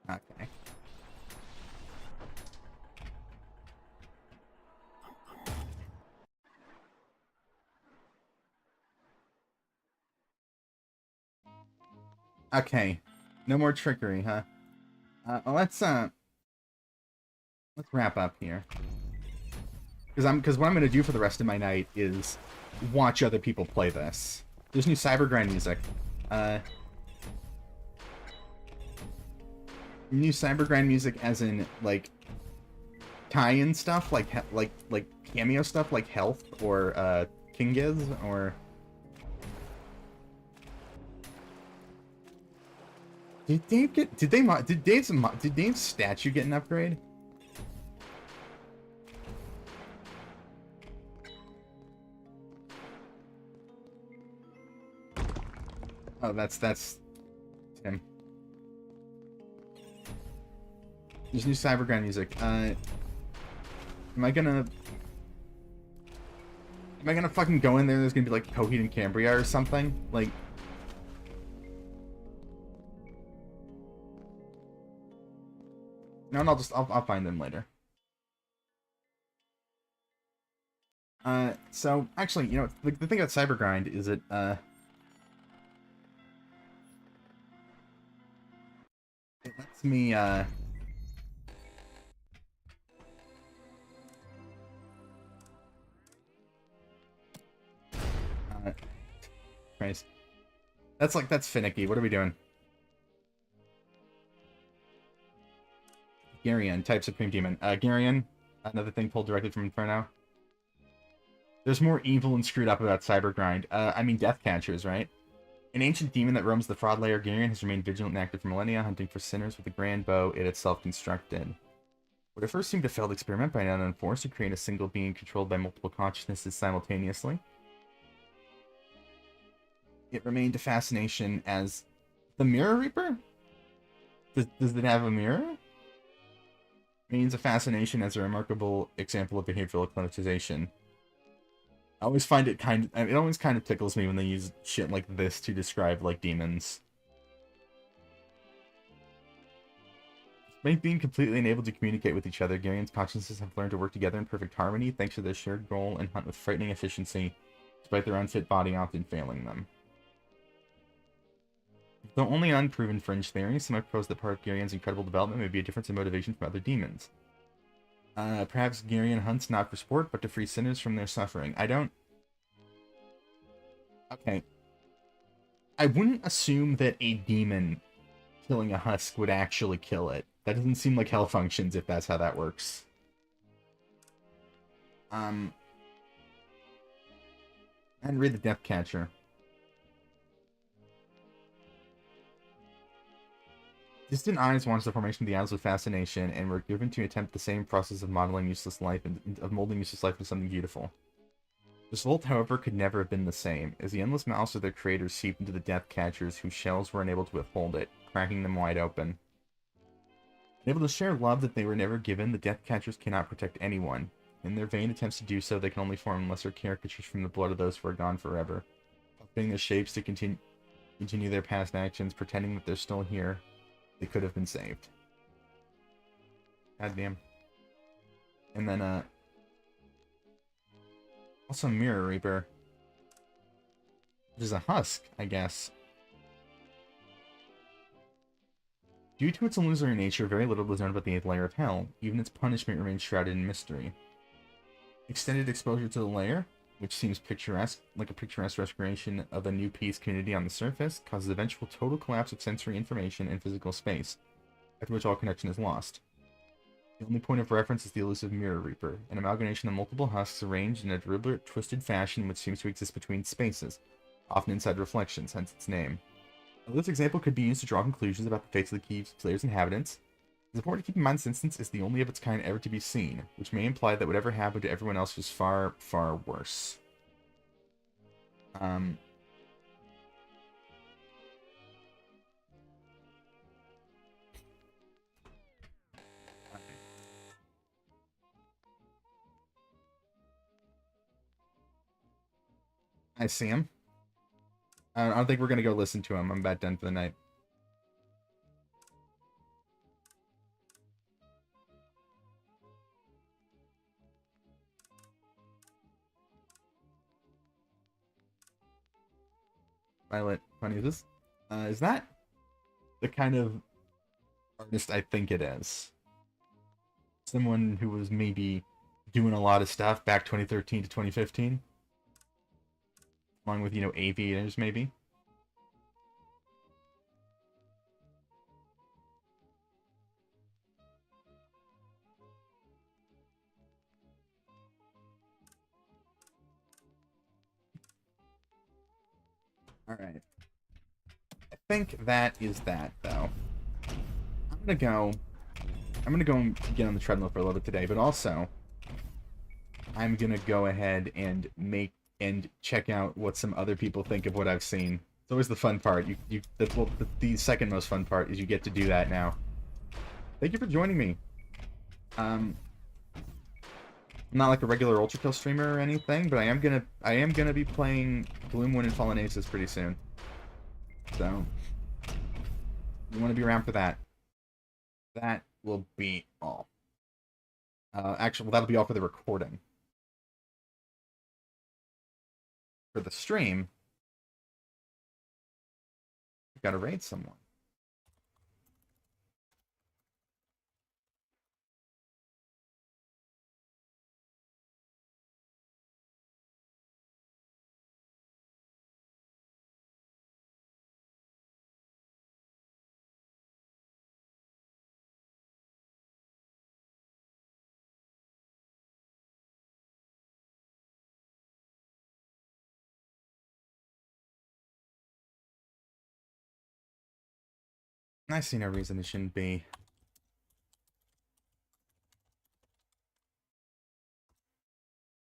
Okay. Okay. No more trickery, huh? Let's wrap up here. Because what I'm gonna do for the rest of my night is watch other people play this. There's new Cybergrind music. New Cybergrind music, as in like tie-in stuff, like cameo stuff, like Health or Kingiz or. Did Dave's statue get an upgrade? Oh, that's Tim. There's new Cybergrind music. Am I gonna fucking go in there? There's gonna be like Coheed and Cambria or something like. No, and I'll find them later. So actually, you know, the thing about Cybergrind is it it lets me Christ. That's finicky. What are we doing? Garion, type Supreme Demon. Garion, another thing pulled directly from Inferno. There's more evil and screwed up about Cybergrind. I mean Death Catchers, right? An ancient demon that roams the fraud layer, Garion has remained vigilant and active for millennia, hunting for sinners with a grand bow it itself constructed. What at first seemed a failed experiment by an unknown force to create a single being controlled by multiple consciousnesses simultaneously, it remained a fascination as the Mirror Reaper? Does it have a mirror? Remains a fascination as a remarkable example of behavioral clinicization. I always find it it always kind of tickles me when they use shit like this to describe, like, demons. Despite being completely unable to communicate with each other, Garian's consciousnesses have learned to work together in perfect harmony thanks to their shared goal and hunt with frightening efficiency, despite their unfit body often failing them. Though only an unproven fringe theory, some have proposed that part of Garian's incredible development may be a difference in motivation from other demons. Perhaps Garian hunts not for sport, but to free sinners from their suffering. I don't... Okay. I wouldn't assume that a demon killing a husk would actually kill it. That doesn't seem like hell functions if that's how that works. And read the Death Catcher. Distant eyes watched the formation of the atoms with fascination and were driven to attempt the same process of modeling useless life and of molding useless life into something beautiful. This result, however, could never have been the same, as the endless malice of their creators seeped into the Death Catchers, whose shells were unable to withhold it, cracking them wide open. Unable to share love that they were never given, the Death Catchers cannot protect anyone. In their vain attempts to do so, they can only form lesser caricatures from the blood of those who are gone forever, puppeting their shapes to continue their past actions, pretending that they're still here. They could have been saved. God damn. And then, also Mirror Reaper. Which is a husk, I guess. Due to its illusory nature, very little is known about the 8th layer of Hell. Even its punishment remains shrouded in mystery. Extended exposure to the layer, which seems picturesque, like a picturesque restoration of a new peace community on the surface, causes eventual total collapse of sensory information and physical space, after which all connection is lost. The only point of reference is the elusive Mirror Reaper, an amalgamation of multiple husks arranged in a deliberate, twisted fashion which seems to exist between spaces, often inside reflections, hence its name. Now, this example could be used to draw conclusions about the fates of the Keep's player's inhabitants. It's important to keep in mind this instance is the only of its kind ever to be seen, which may imply that whatever happened to everyone else was far, far worse. I see him. I don't think we're gonna go listen to him. I'm about done for the night. Violet, funny is that the kind of artist I think it is? Someone who was maybe doing a lot of stuff back 2013 to 2015, along with, you know, aviators maybe. All right. I think that is that, though. I'm gonna go and get on the treadmill for a little bit today, but also I'm gonna go ahead and check out what some other people think of what I've seen. It's always the fun part. The second most fun part is you get to do that now. Thank you for joining me. I'm not like a regular Ultra Kill streamer or anything, but I am gonna be playing Gloomwind and Fallen Aces pretty soon. So you want to be around for that. That will be all. Actually, well, that'll be all for the recording. For the stream, I've got to raid someone. I see no reason it shouldn't be.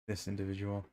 this individual.